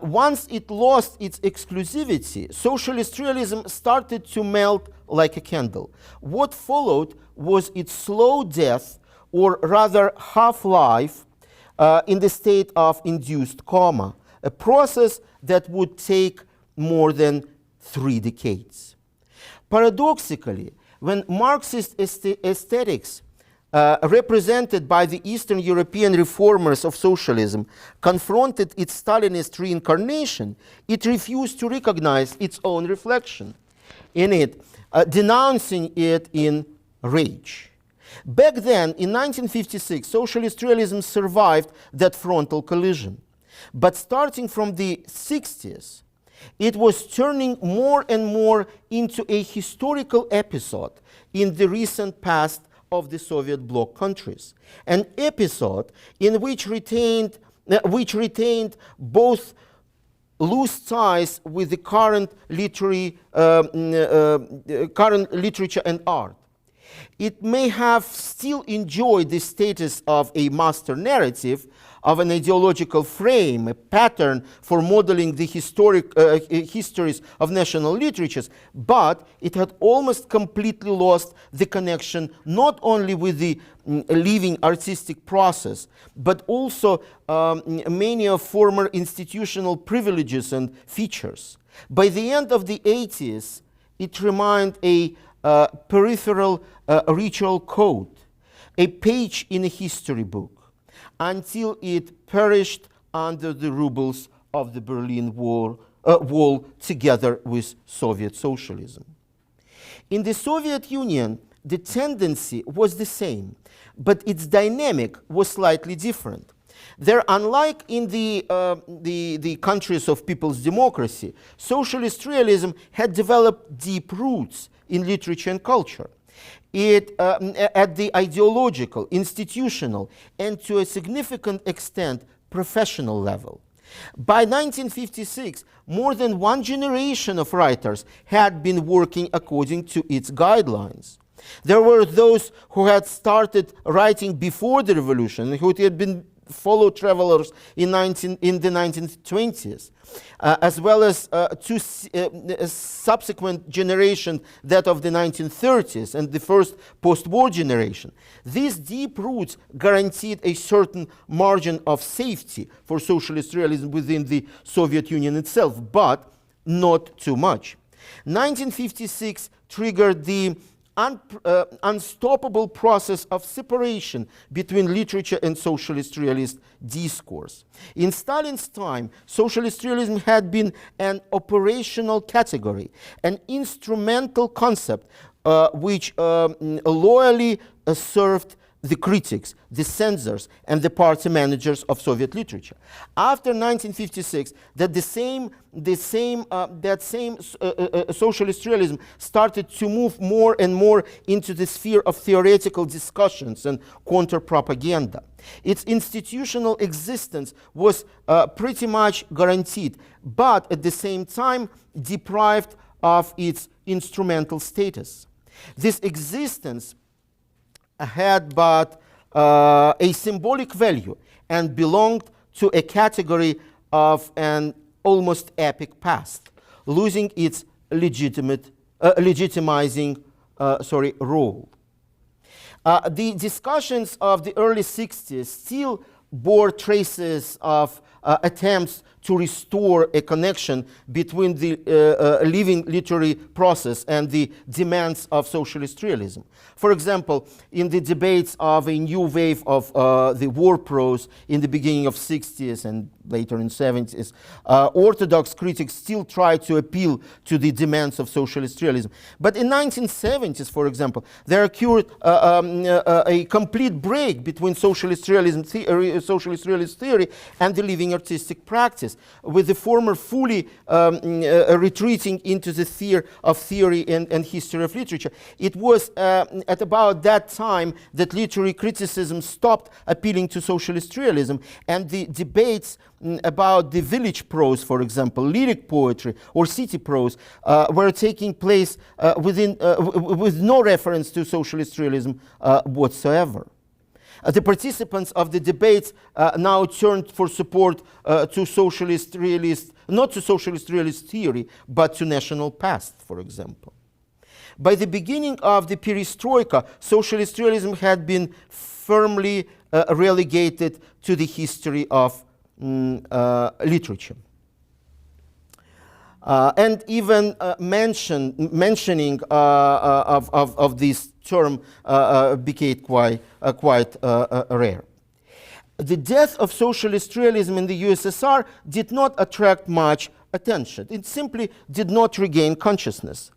Once it lost its exclusivity, socialist realism started to melt like a candle. What followed was its slow death, or rather half-life, in the state of induced coma, a process that would take more than 3 decades. Paradoxically, when Marxist aesthetics represented by the Eastern European reformers of socialism confronted its Stalinist reincarnation, it refused to recognize its own reflection in it, denouncing it in rage. Back then, in 1956, socialist realism survived that frontal collision. But starting from the 60s, it was turning more and more into a historical episode in the recent past of the Soviet bloc countries, an episode in which retained both loose ties with the current literature and art. It may have still enjoyed the status of a master narrative, of an ideological frame, a pattern for modeling the histories of national literatures, but it had almost completely lost the connection not only with the living artistic process, but also many of former institutional privileges and features. By the end of the 80s, it remained a peripheral ritual code, a page in a history book, until it perished under the rubles of the Berlin Wall together with Soviet socialism. In the Soviet Union, the tendency was the same, but its dynamic was slightly different. There, unlike in the countries of people's democracy, socialist realism had developed deep roots in literature and culture. At the ideological, institutional, and to a significant extent, professional level. By 1956, more than one generation of writers had been working according to its guidelines. There were those who had started writing before the revolution, who had been fellow travelers in the 1920s, as well as two subsequent generations, that of the 1930s and the first post-war generation. These deep roots guaranteed a certain margin of safety for socialist realism within the Soviet Union itself, but not too much. 1956 triggered the unstoppable process of separation between literature and socialist realist discourse. In Stalin's time, socialist realism had been an operational category, an instrumental concept which loyally served the critics, the censors, and the party managers of Soviet literature. After 1956, that same socialist realism started to move more and more into the sphere of theoretical discussions and counter-propaganda. Its institutional existence was pretty much guaranteed, but at the same time deprived of its instrumental status. This existence had but a symbolic value and belonged to a category of an almost epic past, losing its legitimizing role. The discussions of the early 60s still bore traces of attempts to restore a connection between the living literary process and the demands of socialist realism. For example, in the debates of a new wave of the war prose in the beginning of 60s and later in 70s, orthodox critics still tried to appeal to the demands of socialist realism. But in 1970s, for example, there occurred a complete break between socialist realist theory and the living artistic practice, with the former fully retreating into the sphere of theory and history of literature. It was at about that time that literary criticism stopped appealing to socialist realism, and the debates about the village prose, for example, lyric poetry or city prose, were taking place with no reference to socialist realism whatsoever. The participants of the debates now turned for support to socialist realist, not to socialist realist theory, but to national past, for example. By the beginning of the perestroika, socialist realism had been firmly relegated to the history of literature. and even mentioning of this term became quite rare. The death of socialist realism in the USSR did not attract much attention. It simply did not regain consciousness,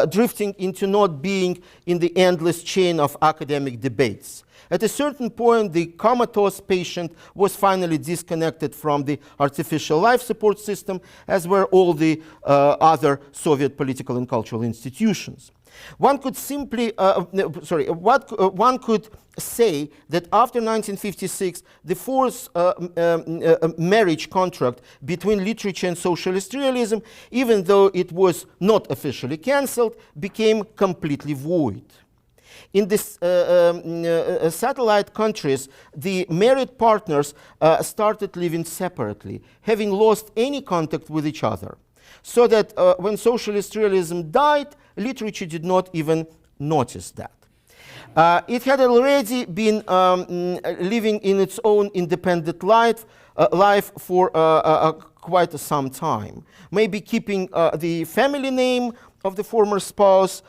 drifting into not being in the endless chain of academic debates. At a certain point, the comatose patient was finally disconnected from the artificial life support system, as were all the other Soviet political and cultural institutions. One could simply, one could say that after 1956, the forced marriage contract between literature and socialist realism, even though it was not officially cancelled, became completely void. In these satellite countries, the married partners started living separately, having lost any contact with each other. So that when socialist realism died, literature did not even notice that. It had already been living in its own independent life for quite some time. Maybe keeping the family name of the former spouse,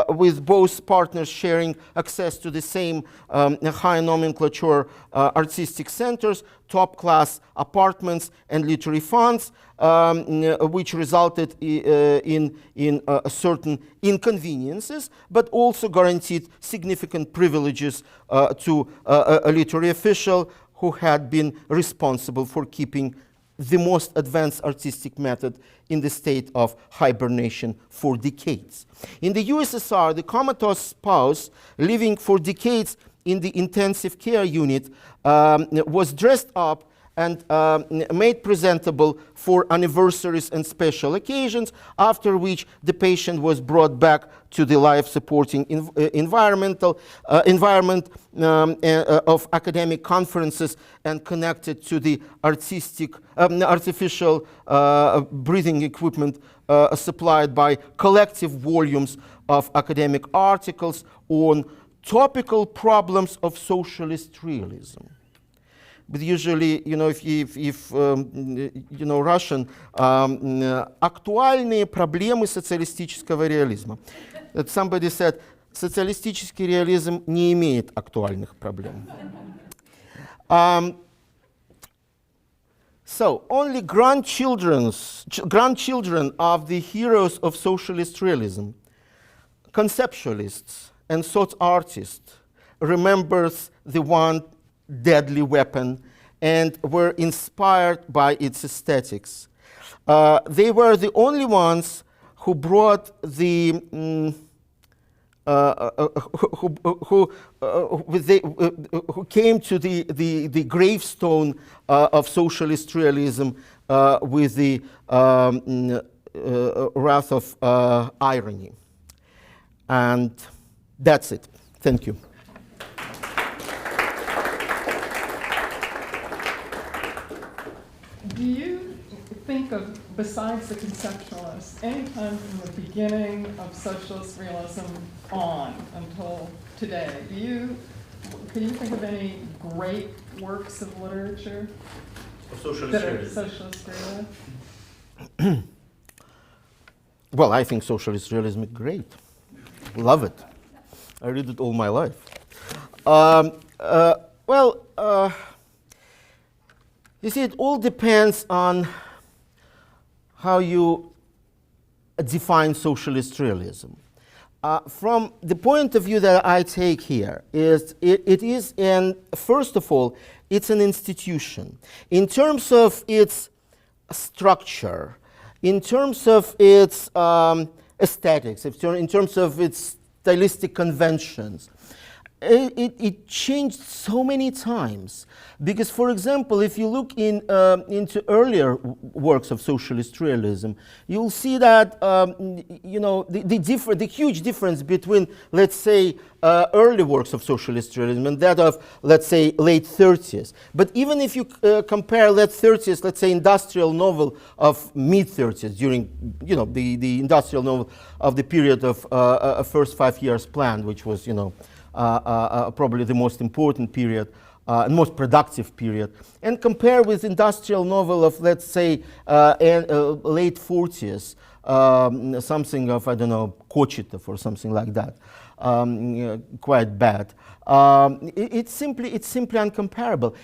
with both partners sharing access to the same high nomenclature artistic centers, top-class apartments, and literary funds, which resulted in certain inconveniences, but also guaranteed significant privileges to a literary official who had been responsible for keeping the most advanced artistic method in the state of hibernation for decades. In the USSR, the comatose spouse living for decades in the intensive care unit was dressed up and made presentable for anniversaries and special occasions, after which the patient was brought back to the life-supporting environment of academic conferences and connected to the artificial breathing equipment supplied by collective volumes of academic articles on topical problems of socialist realism. But usually, you know, if you know Russian, актуальные проблемы социалистического реализма. That somebody said, социалистический реализм не имеет актуальных проблем. So, only grandchildren of the heroes of socialist realism, conceptualists and thought artists, remembers the one deadly weapon and were inspired by its aesthetics. They were the only ones who brought the who came to the gravestone of socialist realism with the wrath of irony. And that's it. Thank you. Do you think of, besides the conceptualists, any time from the beginning of socialist realism on until today, can you think of any great works of literature Of socialist that are realism. socialist realism? Well, I think socialist realism is great. Love it. I read it all my life. You see, it all depends on how you define socialist realism. From the point of view that I take here, it is, first of all, it's an institution. In terms of its structure, in terms of its aesthetics, in terms of its stylistic conventions, it changed so many times. Because, for example, if you look into earlier works of socialist realism, you'll see that the huge difference between, let's say, early works of socialist realism and that of, let's say, late 30s. But even if you compare late 30s, let's say, industrial novel of mid 30s during, the industrial novel of the period of first 5 years plan, which was, probably the most important period most productive period, and compare with industrial novel of, let's say, late 40s, something of, I don't know, Kochitov or something like that, quite bad. It's simply uncomparable.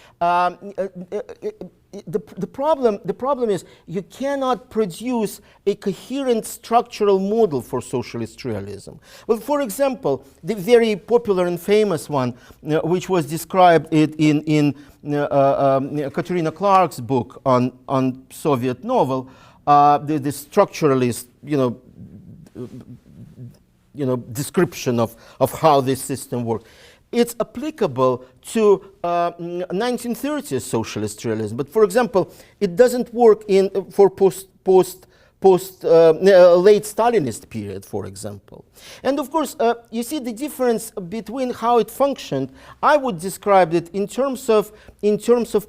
The problem is you cannot produce a coherent structural model for socialist realism. Well, for example, the very popular and famous one, which was described in Katerina Clark's book on Soviet novel, the structuralist, description of how this system works. It's applicable to 1930s socialist realism, but for example, it doesn't work for late Stalinist period, for example. And of course, you see the difference between how it functioned. I would describe it in terms of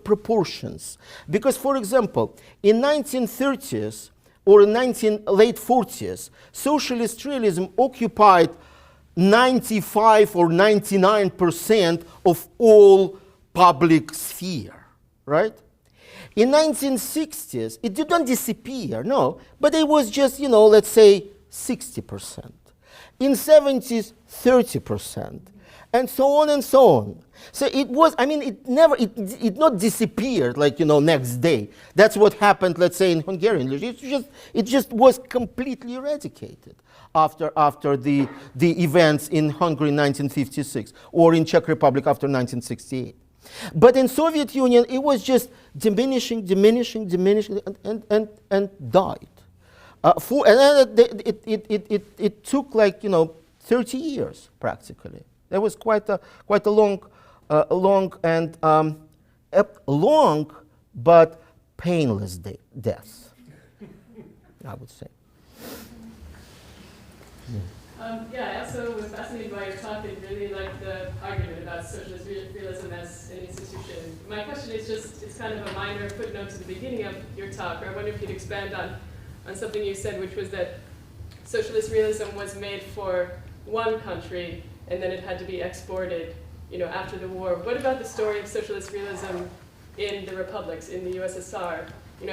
proportions, because for example, in 1930s or in late 40s, socialist realism occupied 95 or 99% of all public sphere, right? In 1960s, it didn't disappear, no, but it was just, let's say 60%. In 70s, 30%, and so on and so on. So it was, it not disappeared like, next day. That's what happened, let's say, in Hungarian literature. It just was completely eradicated after the events in Hungary in 1956, or in Czech Republic after 1968. But in Soviet Union, it was just diminishing, and died. It took like 30 years practically. That was quite a long but painless death, I would say. I also was fascinated by your talk and really liked the argument about socialist realism as an institution. My question is it's kind of a minor footnote to the beginning of your talk, or I wonder if you'd expand on something you said, which was that socialist realism was made for one country and then it had to be exported, after the war. What about the story of socialist realism in the republics, in the USSR?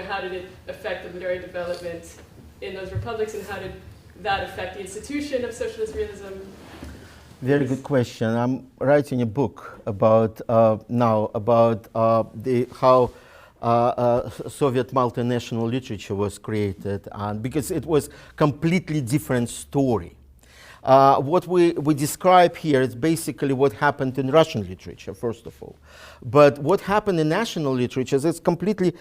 How did it affect the literary development in those republics, and how did that affect the institution of socialist realism? Very good question. I'm writing a book about how Soviet multinational literature was created, because it was completely different story. What we describe here is basically what happened in Russian literature, first of all. But what happened in national literature is completely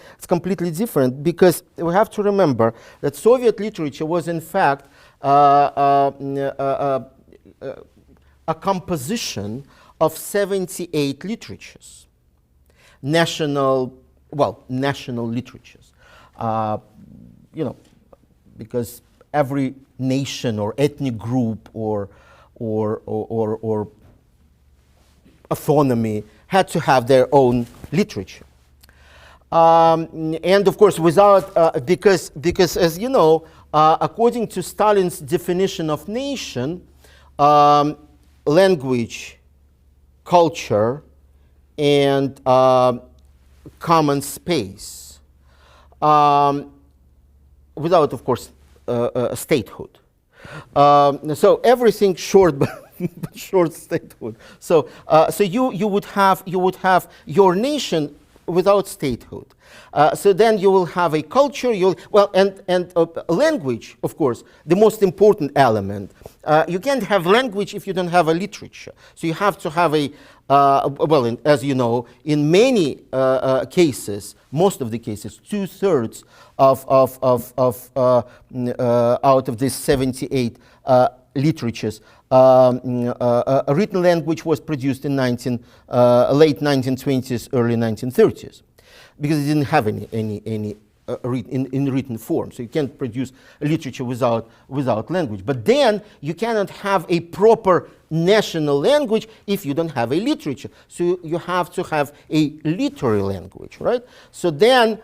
different, because we have to remember that Soviet literature was in fact a composition of 78 literatures, national literatures, because every nation or ethnic group or autonomy had to have their own literature. And of course, without because as you know, according to Stalin's definition of nation, language, culture, and common space, without, of course, statehood. So everything short, short statehood. So you would have your nation without statehood. So then you will have a culture. And language, of course, the most important element. You can't have language if you don't have a literature. So you have to have a as you know, in many cases, most of the cases, 2/3 out of these 78 literatures, written language was produced in late 1920s, early 1930s, because it didn't have any in written form. So you can't produce literature without language. But then you cannot have a proper national language if you don't have a literature. So you have to have a literary language, right? So then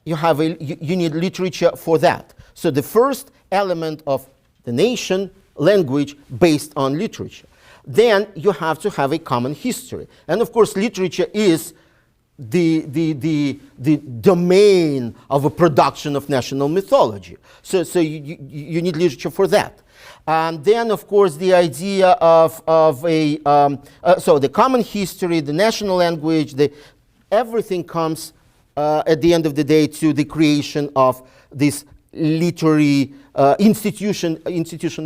you need literature for that. So the first element of the nation, language based on literature. then you have to have a common history. And of course, literature is the domain of a production of national mythology. So you need literature for that. And then, of course, the idea of so the common history, the national language, everything comes at the end of the day to the creation of this literary institution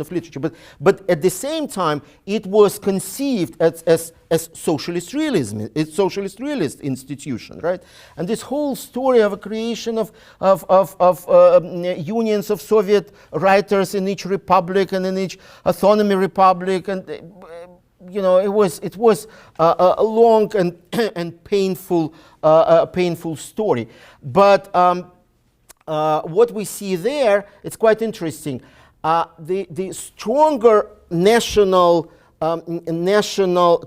of literature. But at the same time, it was conceived as socialist realism. It's socialist realist institution, right? And this whole story of a creation of unions of Soviet writers in each republic and in each autonomy republic, and you know, it was a long and painful story. But what we see there, it's quite interesting. The stronger national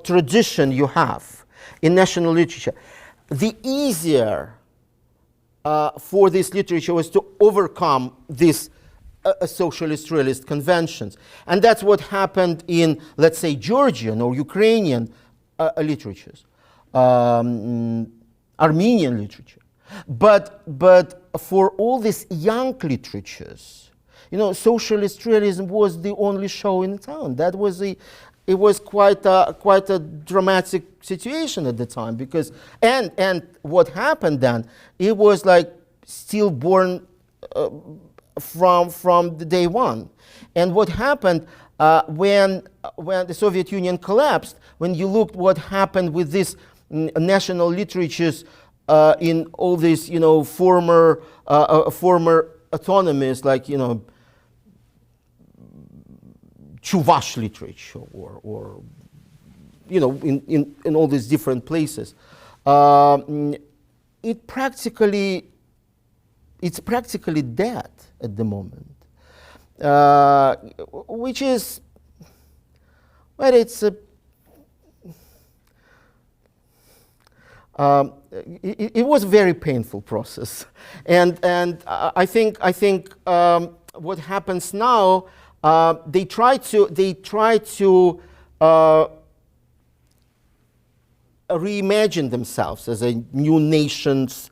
tradition you have in national literature, the easier for this literature was to overcome these socialist realist conventions. And that's what happened in, let's say, Georgian or Ukrainian literatures, Armenian literature. But for all these young literatures, you know, socialist realism was the only show in town. That was it was quite a dramatic situation at the time, because and what happened then, it was like stillborn from the day one. And what happened when the Soviet Union collapsed, when you looked what happened with these national literatures in all these, you know, former autonomies, like, you know, Chuvash literature, or you know, in all these different places, it's practically dead at the moment, which is, well, it's a it was a very painful process, and I think what happens now, they try to reimagine themselves as a new nations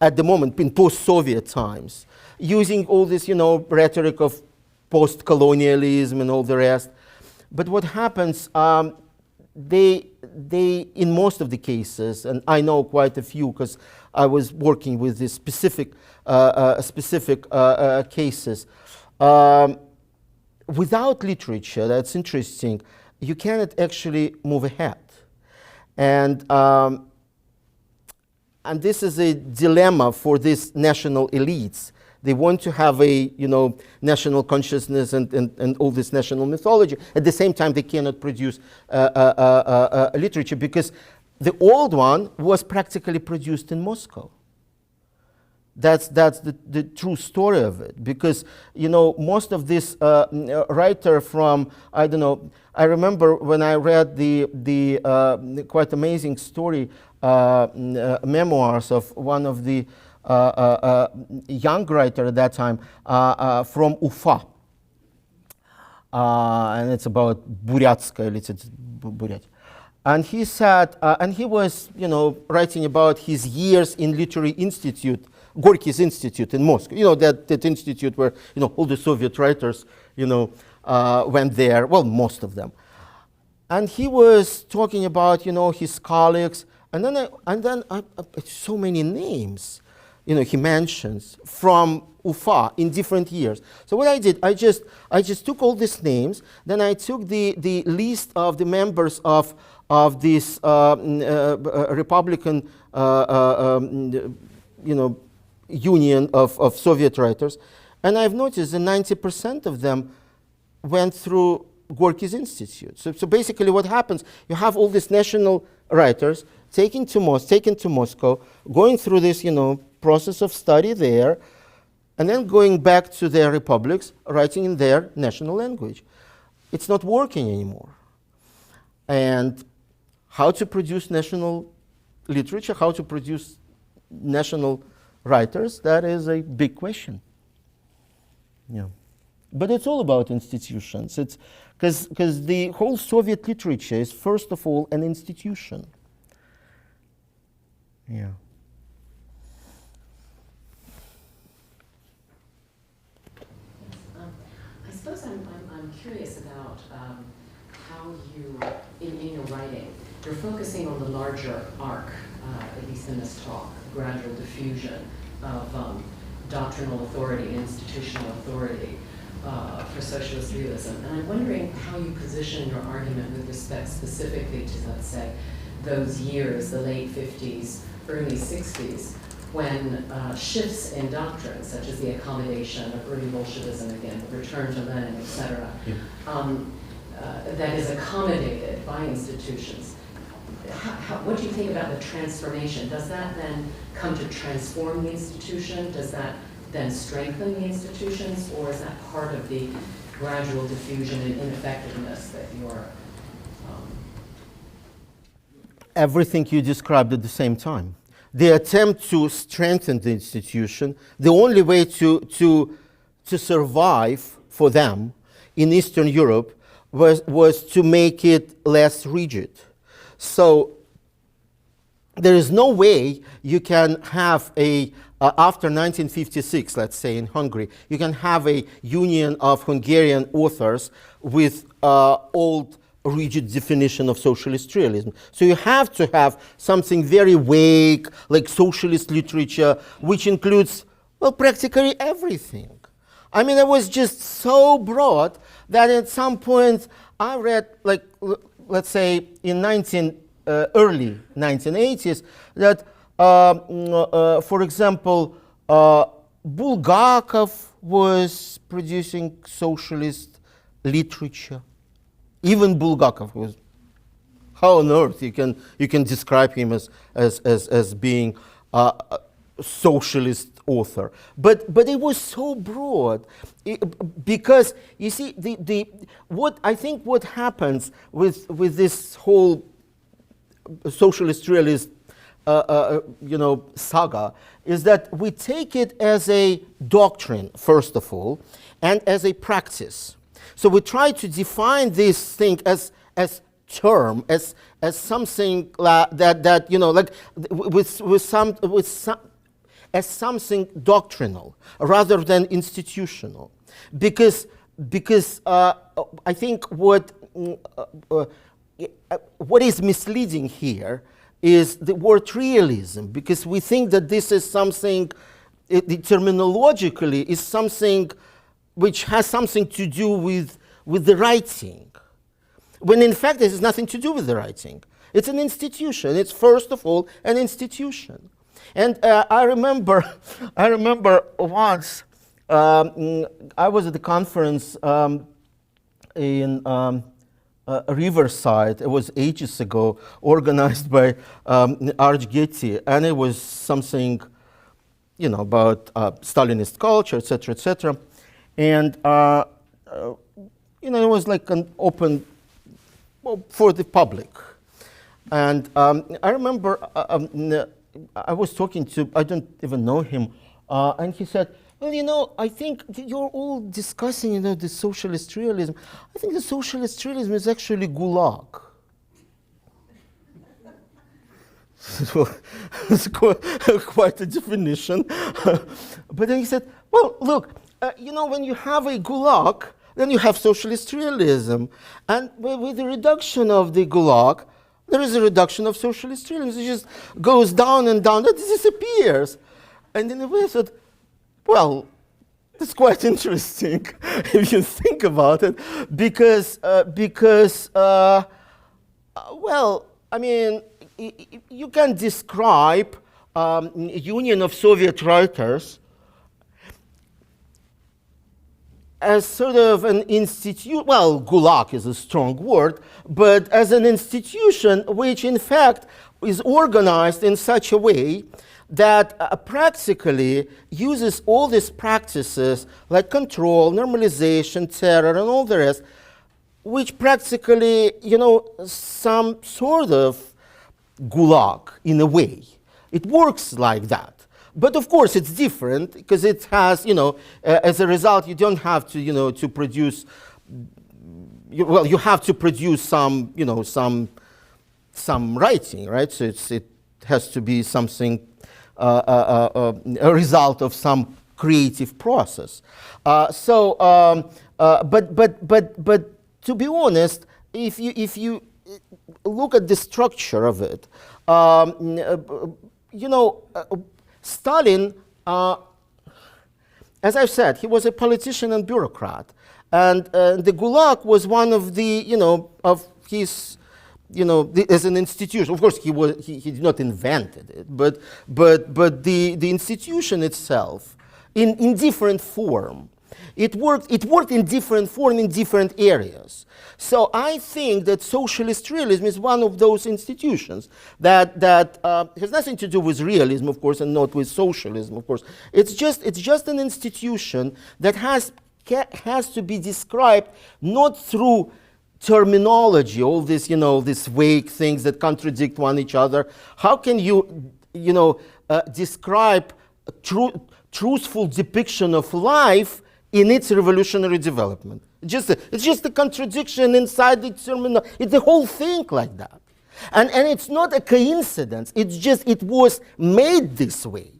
at the moment in post-Soviet times, using all this, you know, rhetoric of post-colonialism and all the rest. But what happens, they in most of the cases, and I know quite a few because I was working with these specific cases. Without literature, that's interesting, you cannot actually move ahead. And this is a dilemma for these national elites. They want to have a, you know, national consciousness and all this national mythology. At the same time, they cannot produce literature, because the old one was practically produced in Moscow. That's the true story of it, because, you know, most of this writer from, I don't know, I remember when I read the quite amazing story, memoirs of one of the young writer at that time from Ufa, and it's about Buryatia. And he said, and he was, you know, writing about his years in Literary Institute, Gorky's Institute in Moscow. You know, that institute where, you know, all the Soviet writers, you know, went there. Well, most of them. And he was talking about, you know, his colleagues, and then so many names, you know, he mentions from Ufa in different years. So what I did, I just took all these names, then I took the list of the members of this Republican, you know, union of Soviet writers, and I've noticed that 90% of them went through Gorky's Institute. So basically what happens, you have all these national writers taken to Moscow, going through this, you know, process of study there, and then going back to their republics, writing in their national language. It's not working anymore. And how to produce national literature, how to produce national writers, that is a big question. Yeah. But it's all about institutions. It's because the whole Soviet literature is first of all an institution. Yeah. I suppose I'm curious about how you, in your writing, you're focusing on the larger arc, at least in this talk, gradual diffusion of doctrinal authority and institutional authority for socialist realism. And I'm wondering how you position your argument with respect specifically to, let's say, those years, the late 50s, early 60s, when shifts in doctrine, such as the accommodation of early Bolshevism again, the return to Lenin, et cetera, that is accommodated by institutions. What do you think about the transformation? Does that then come to transform the institution? Does that then strengthen the institutions? Or is that part of the gradual diffusion and ineffectiveness that you're... Everything you described at the same time. The attempt to strengthen the institution, the only way to survive for them in Eastern Europe was to make it less rigid. So there is no way you can have after 1956, let's say in Hungary, you can have a union of Hungarian authors with old rigid definition of socialist realism. So you have to have something very vague, like socialist literature, which includes, well, practically everything. I mean, it was just so broad that at some point I read, like, let's say in early 1980s, that, for example, Bulgakov was producing socialist literature. Even Bulgakov was, how on earth you can describe him as being a socialist author? But it was so broad, because you see what I think what happens with this whole socialist realist saga is that we take it as a doctrine first of all, and as a practice. So we try to define this thing as term, as something that like as something doctrinal rather than institutional, because I think what is misleading here is the word realism, because we think that this is something, terminologically is something which has something to do with the writing, when in fact this has nothing to do with the writing. It's an institution. It's first of all an institution. And I remember once I was at a conference in Riverside. It was ages ago, organized by Arch Getty, and it was something, about Stalinist culture, etc., etc. And it was like an open for the public. And I remember I was talking to, I don't even know him, and he said, well, I think you're all discussing, the socialist realism. I think the socialist realism is actually Gulag. It's quite a definition. But then he said, well, look, when you have a Gulag, then you have socialist realism. And with the reduction of the Gulag, there is a reduction of socialist realism. It just goes down and down, it disappears. And in a way I thought, well, it's quite interesting if you think about it, because you can describe a union of Soviet writers as sort of an institute, well, Gulag is a strong word, but as an institution which in fact is organized in such a way that practically uses all these practices like control, normalization, terror, and all the rest, which practically, some sort of Gulag in a way. It works like that. But of course, it's different because it has, as a result, you don't have to, to produce. You have to produce some, some writing, right? So it has to be something, a result of some creative process. But to be honest, if you look at the structure of it, Stalin, as I've said, he was a politician and bureaucrat, and the Gulag was one of the, of his, as an institution. Of course, he did not invent it, but the institution itself, in different form, it worked in different form in different areas. So I think that socialist realism is one of those institutions that has nothing to do with realism, of course, and not with socialism, of course. It's just an institution that has to be described not through terminology, all this, these vague things that contradict one each other. How can you, describe a truthful depiction of life in its revolutionary development? It's just a contradiction inside the terminology. It's the whole thing like that. And it's not a coincidence. It's just, it was made this way.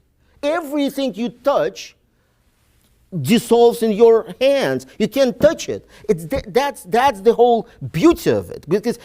Everything you touch dissolves in your hands. You can't touch it. That's the whole beauty of it, because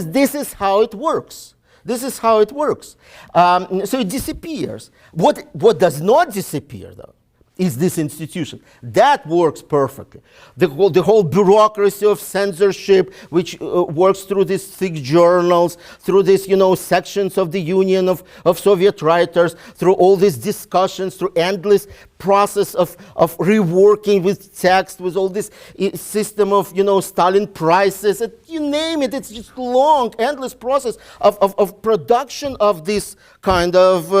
this is how it works. This is how it works. So it disappears. What does not disappear, though, is this institution. That works perfectly. The whole bureaucracy of censorship, which works through these thick journals, through these, sections of the Union of Soviet writers, through all these discussions, through endless process of reworking with text, with all this system of, Stalin prices, you name it. It's just long, endless process of production of this kind of,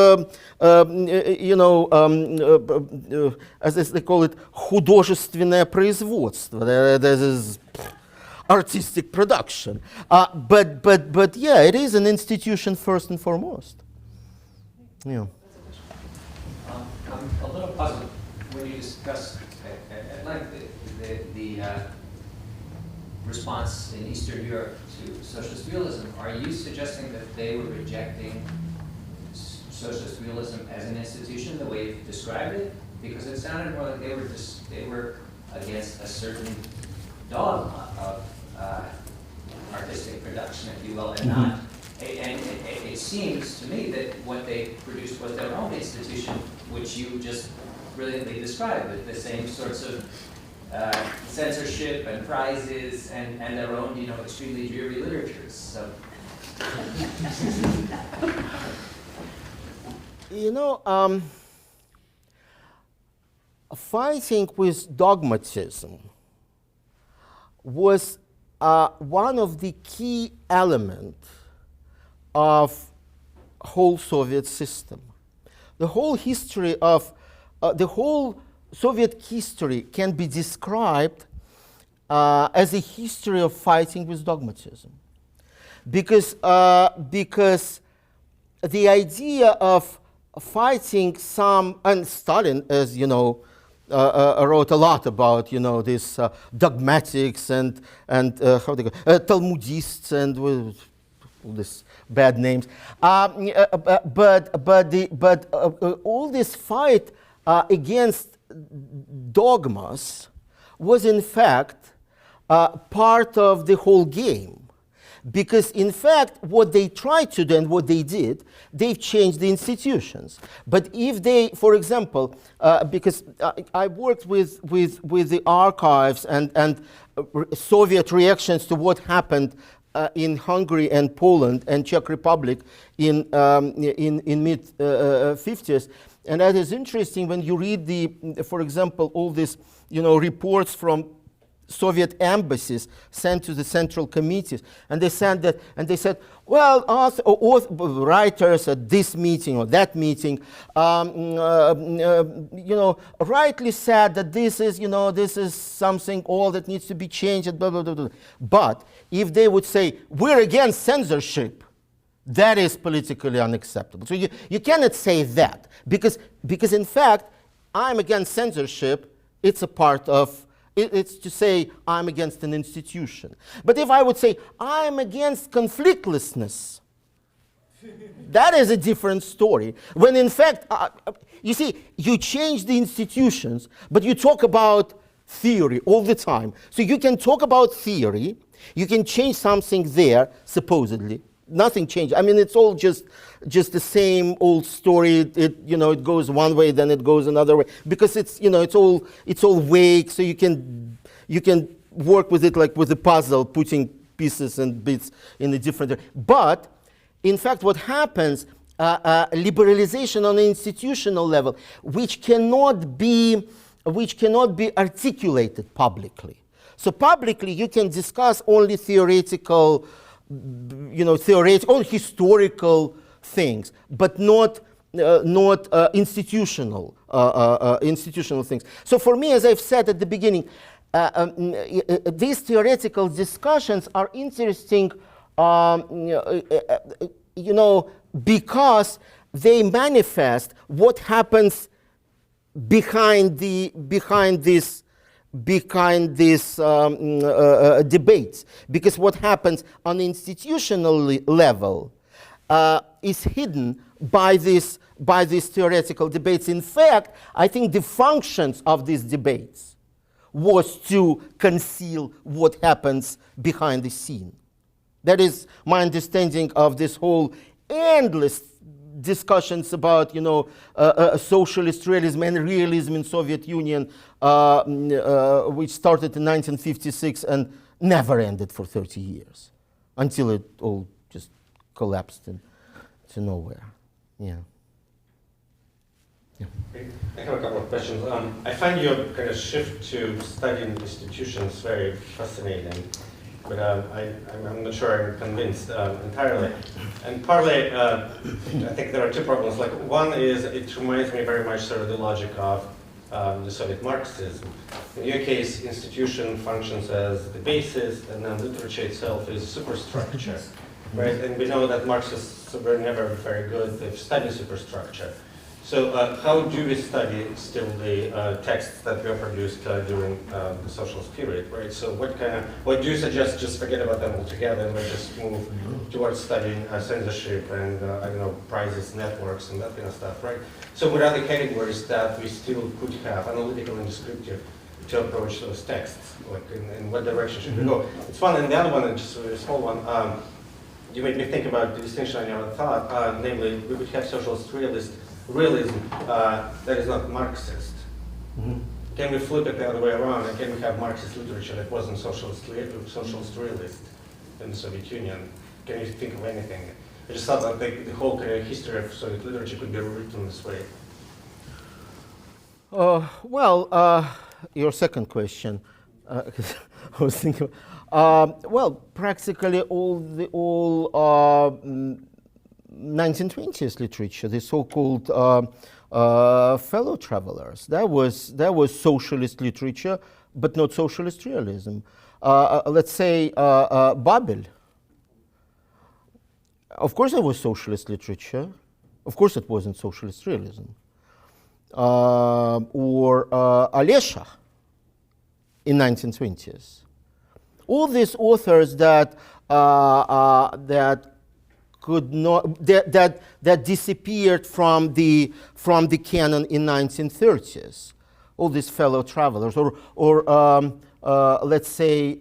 as they call it, художественное производство. This is artistic production. But yeah, it is an institution first and foremost. Yeah. I'm a little puzzled when you discuss at length the response in Eastern Europe to socialist realism. Are you suggesting that they were rejecting socialist realism as an institution, the way you've described it? Because it sounded more like they were against a certain dogma of artistic production, if you will, and not. And it seems to me that what they produced was their own institution, which you just brilliantly described, with the same sorts of censorship and prizes and their own, extremely dreary literatures. So. Fighting with dogmatism was one of the key elements of whole Soviet system. The whole history of the whole Soviet history can be described as a history of fighting with dogmatism, because the idea of fighting some, and Stalin, as you know, wrote a lot about this dogmatics and how they go, Talmudists and all these bad names. But all this fight against dogmas was in fact part of the whole game. Because in fact, what they tried to do and what they did, they've changed the institutions. But if they, for example, because I worked with the archives and Soviet reactions to what happened in Hungary and Poland and Czech Republic in mid 50s, and that is interesting when you read for example, all these reports from Soviet embassies sent to the central committees, and they said well, writers at this meeting or that meeting, rightly said that this is something all that needs to be changed, blah, blah, blah, blah. But if they would say we're against censorship, That is politically unacceptable. So you cannot say that because in fact, I'm against censorship. It's a part of, it's to say I'm against an institution. But if I would say I'm against conflictlessness, that is a different story. When in fact, you see, you change the institutions, but you talk about theory all the time. So you can talk about theory, you can change something there, supposedly. Nothing changed. I mean, it's all just the same old story. It goes one way, then it goes another way, because it's all vague. So you can work with it like with a puzzle, putting pieces and bits in a different way. But in fact, what happens, liberalization on an institutional level, which cannot be articulated publicly. So publicly, you can discuss only theoretical, historical things, but not institutional things. So for me, as I've said at the beginning, these theoretical discussions are interesting, because they manifest what happens behind these debates, because what happens on the institutional level is hidden by these theoretical debates. In fact, I think the functions of these debates was to conceal what happens behind the scene. That is my understanding of this whole endless discussions about, socialist realism and realism in Soviet Union, which started in 1956 and never ended for 30 years, until it all just collapsed to nowhere. Yeah. I have a couple of questions. I find your kind of shift to studying institutions very fascinating, but I'm not sure I'm convinced entirely. And partly, I think there are two problems. Like, one is it reminds me very much sort of the logic of the Soviet Marxism. In your case, institution functions as the basis, and then literature itself is superstructure, right? And we know that Marxists were never very good at studying superstructure. So how do we study still the texts that were produced during the socialist period, right? So what do you suggest, just forget about them altogether and let's just move towards studying censorship and, prizes, networks, and that kind of stuff, right? So what are the categories that we still could have, analytical and descriptive, to approach those texts? Like in what direction should we go? It's one, and the other one, and just a small one, you made me think about the distinction I never thought, namely, we would have socialist realism that is not Marxist. Mm-hmm. Can we flip it the other way around, and can we have Marxist literature that wasn't socialist realist in the Soviet Union? Can you think of anything? I just thought that the whole kind of history of Soviet literature could be rewritten this way. Your second question, I was thinking, practically all 1920s literature, the so-called fellow travelers, that was socialist literature, but not socialist realism. Let's say Babel. Of course, it was socialist literature. Of course, it wasn't socialist realism. Or Alesha in 1920s. All these authors that disappeared from the canon in 1930s. All these fellow travelers, or let's say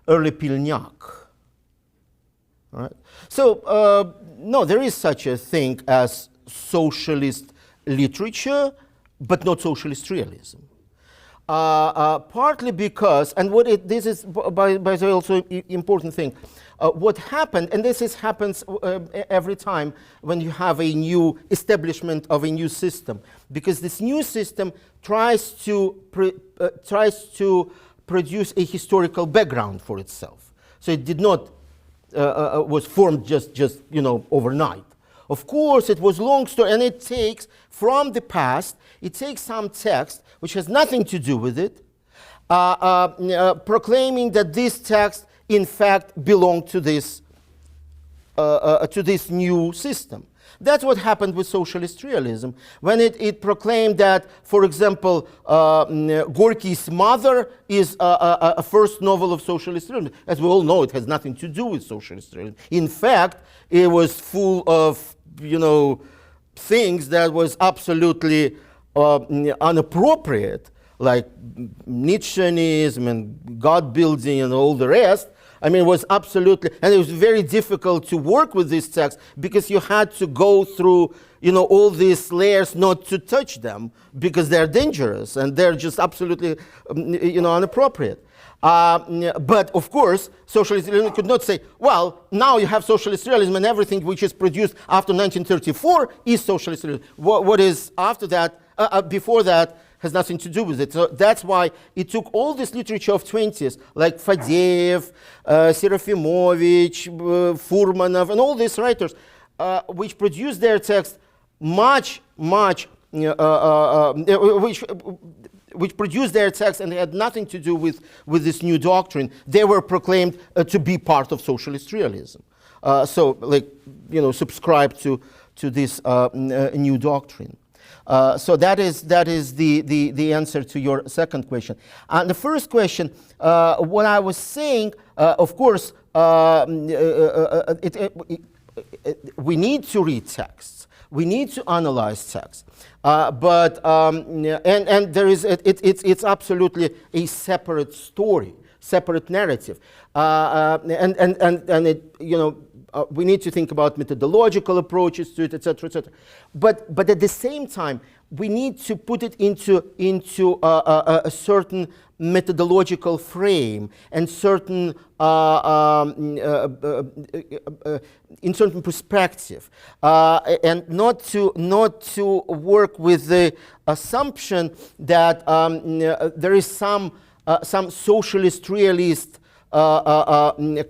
early Pilniak. Right? So no, there is such a thing as socialist literature, but not socialist realism. Partly because, and this is by the way also important thing, what happened, and happens every time when you have a new establishment of a new system, because this new system tries to produce a historical background for itself. So it did not was formed just overnight. Of course, it was long story, and it takes from the past. It takes some text which has nothing to do with it, proclaiming that this text in fact belonged to this to this new system. That's what happened with socialist realism, when it proclaimed that, for example, Gorky's Mother is a first novel of socialist realism. As we all know, it has nothing to do with socialist realism. In fact, it was full of, things that was absolutely inappropriate, like Nietzscheanism and God building and all the rest. I mean, it was absolutely, and it was very difficult to work with this text because you had to go through, all these layers not to touch them because they're dangerous and they're just absolutely, inappropriate. But of course, socialist realism could not say, well, now you have socialist realism and everything which is produced after 1934 is socialist realism. What is after that, before that, has nothing to do with it. So that's why it took all this literature of 20s, like Fadeev, Serafimovich, Furmanov, and all these writers, which produced their text which produced their text and had nothing to do with this new doctrine. They were proclaimed to be part of socialist realism. Subscribe to this new doctrine. So that is the answer to your second question. And the first question, what I was saying, of course, we need to read texts. We need to analyze texts. But there is it's absolutely a separate story, separate narrative, and it we need to think about methodological approaches to it, etc., etc. But at the same time, we need to put it into a certain methodological frame and certain in certain perspective, and not to work with the assumption that there is some socialist realist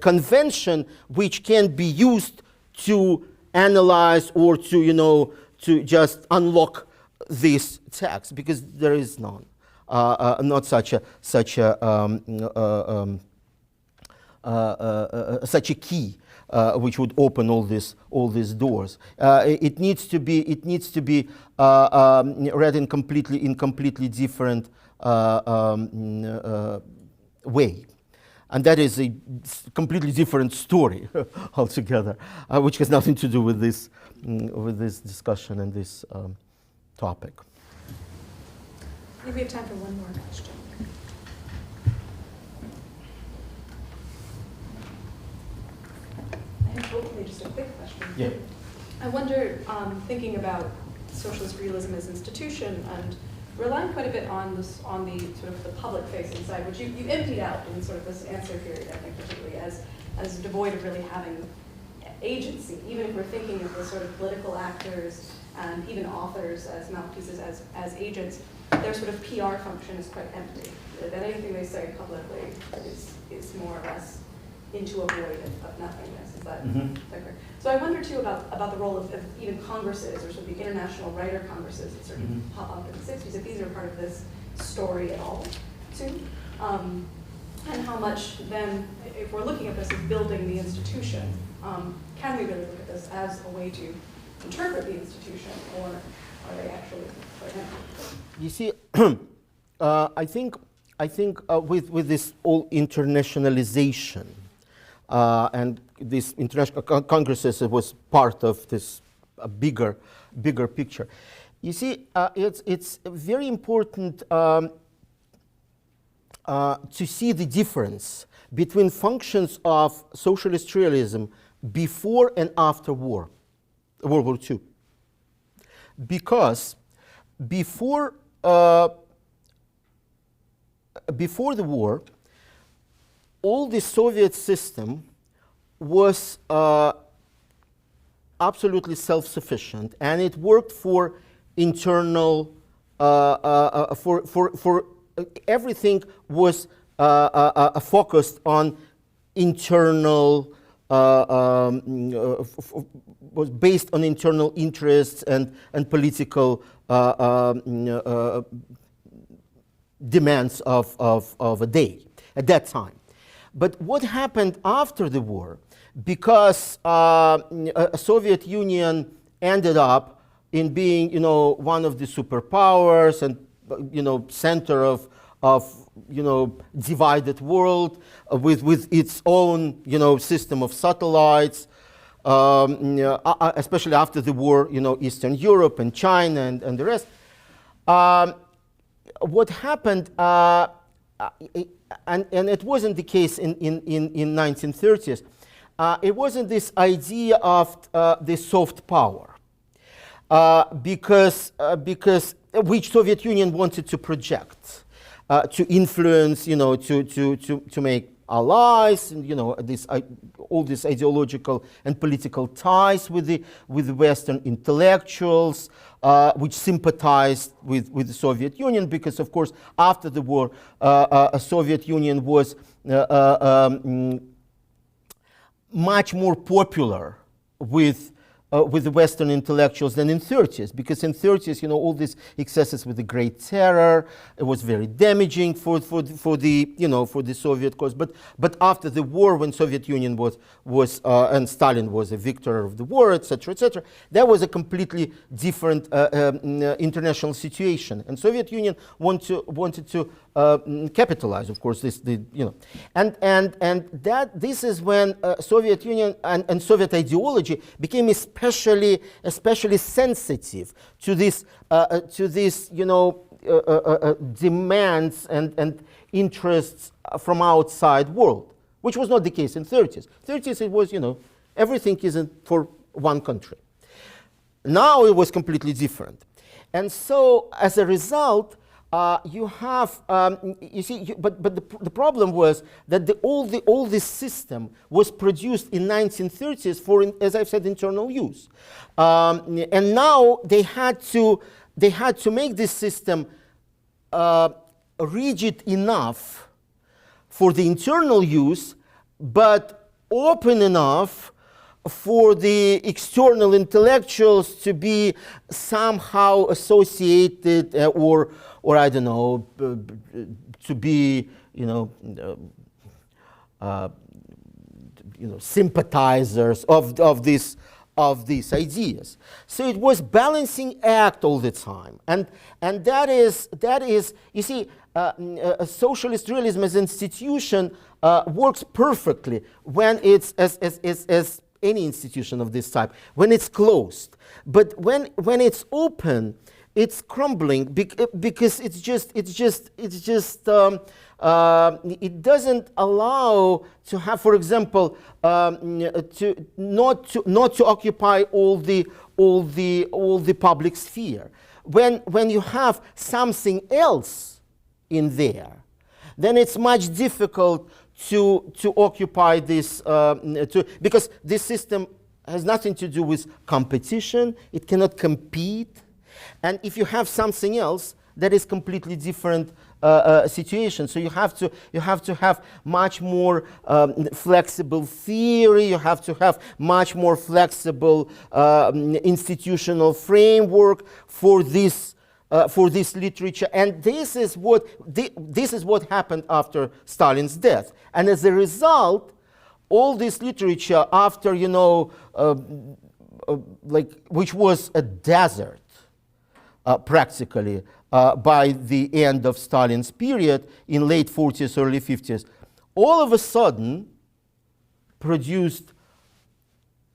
convention which can be used to analyze or to just unlock this text, because there is none, not such a key which would open all these doors. It needs to be read in completely different way. And that is a completely different story altogether, which has nothing to do with this discussion and this topic. I think we have time for one more question. I have hopefully just a quick question. Yeah. I wonder, thinking about socialist realism as institution and relying quite a bit on the sort of the public-facing side, which you emptied out in sort of this answer period, I think, particularly as devoid of really having agency. Even if we're thinking of the sort of political actors and even authors as mouthpieces, as agents, their sort of PR function is quite empty. That anything they say publicly is more or less into a void of nothingness. Is that correct? So I wonder too about the role of even congresses or sort of the international writer congresses that sort of pop up in the 60s, if these are part of this story at all too. And how much then, if we're looking at this as building the institution, can we really look at this as a way to interpret the institution, or are they actually quite empty? You see, I think with this whole internationalization, and these international congresses, it was part of this bigger picture. You see, it's very important to see the difference between functions of socialist realism before and after World War II. Because before the war, all the Soviet system was absolutely self-sufficient, and it worked for internal, for everything was focused on internal, was based on internal interests and political demands of a day at that time. But what happened after the war, because Soviet Union ended up in being, one of the superpowers and, center of divided world with its own, system of satellites, especially after the war, Eastern Europe and China and the rest. What happened, and it wasn't the case in 1930s, it wasn't this idea of the soft power, because which Soviet Union wanted to project, to influence, to make allies, and, all these ideological and political ties with the Western intellectuals, which sympathized with the Soviet Union, because of course after the war, Soviet Union was much more popular with the Western intellectuals than in 30s, because in 30s, all these excesses with the Great Terror, it was very damaging for the Soviet cause. But after the war, when Soviet Union was and Stalin was a victor of the war, etc., that was a completely different international situation, and Soviet Union wanted to capitalize, of course, and that this is when Soviet Union and Soviet ideology became especially sensitive to this demands and interests from outside world, which was not the case in 30s. 30s it was everything isn't for one country. Now it was completely different, and so as a result. You have, but the problem was that all this system was produced in 1930s for, as I've said, internal use, and now they had to make this system rigid enough for the internal use, but open enough for the external intellectuals to be somehow associated or I don't know, to be, sympathizers of these ideas. So it was balancing act all the time, and that is you see, socialist realism as institution works perfectly when it's as any institution of this type, when it's closed. But when it's open, it's crumbling because it doesn't allow to have, for example, to not to occupy all the public sphere. When you have something else in there, then it's much difficult to occupy this, because this system has nothing to do with competition. It cannot compete. And if you have something else, that is completely different situation. So you have to have much more flexible theory. You have to have much more flexible institutional framework for this literature. And this is what happened after Stalin's death. And as a result, all this literature after which was a desert. Practically by the end of Stalin's period in late 40s, early 50s, all of a sudden produced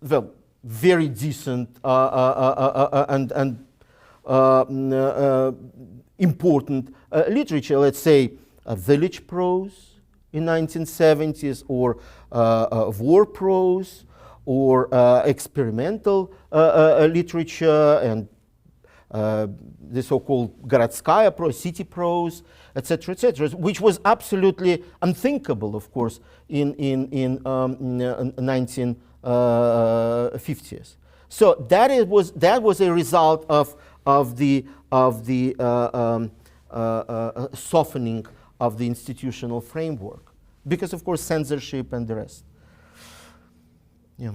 very decent and important literature. Let's say village prose in 1970s, or war prose, or experimental literature, and the so-called Gorodskaya prose, city prose, etc., which was absolutely unthinkable, of course, in 1950s. So that was a result of the softening of the institutional framework, because of course censorship and the rest. Yeah.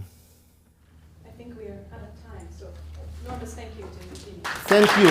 I think we are out of time, so enormous thank you to Evgeny. Thank you.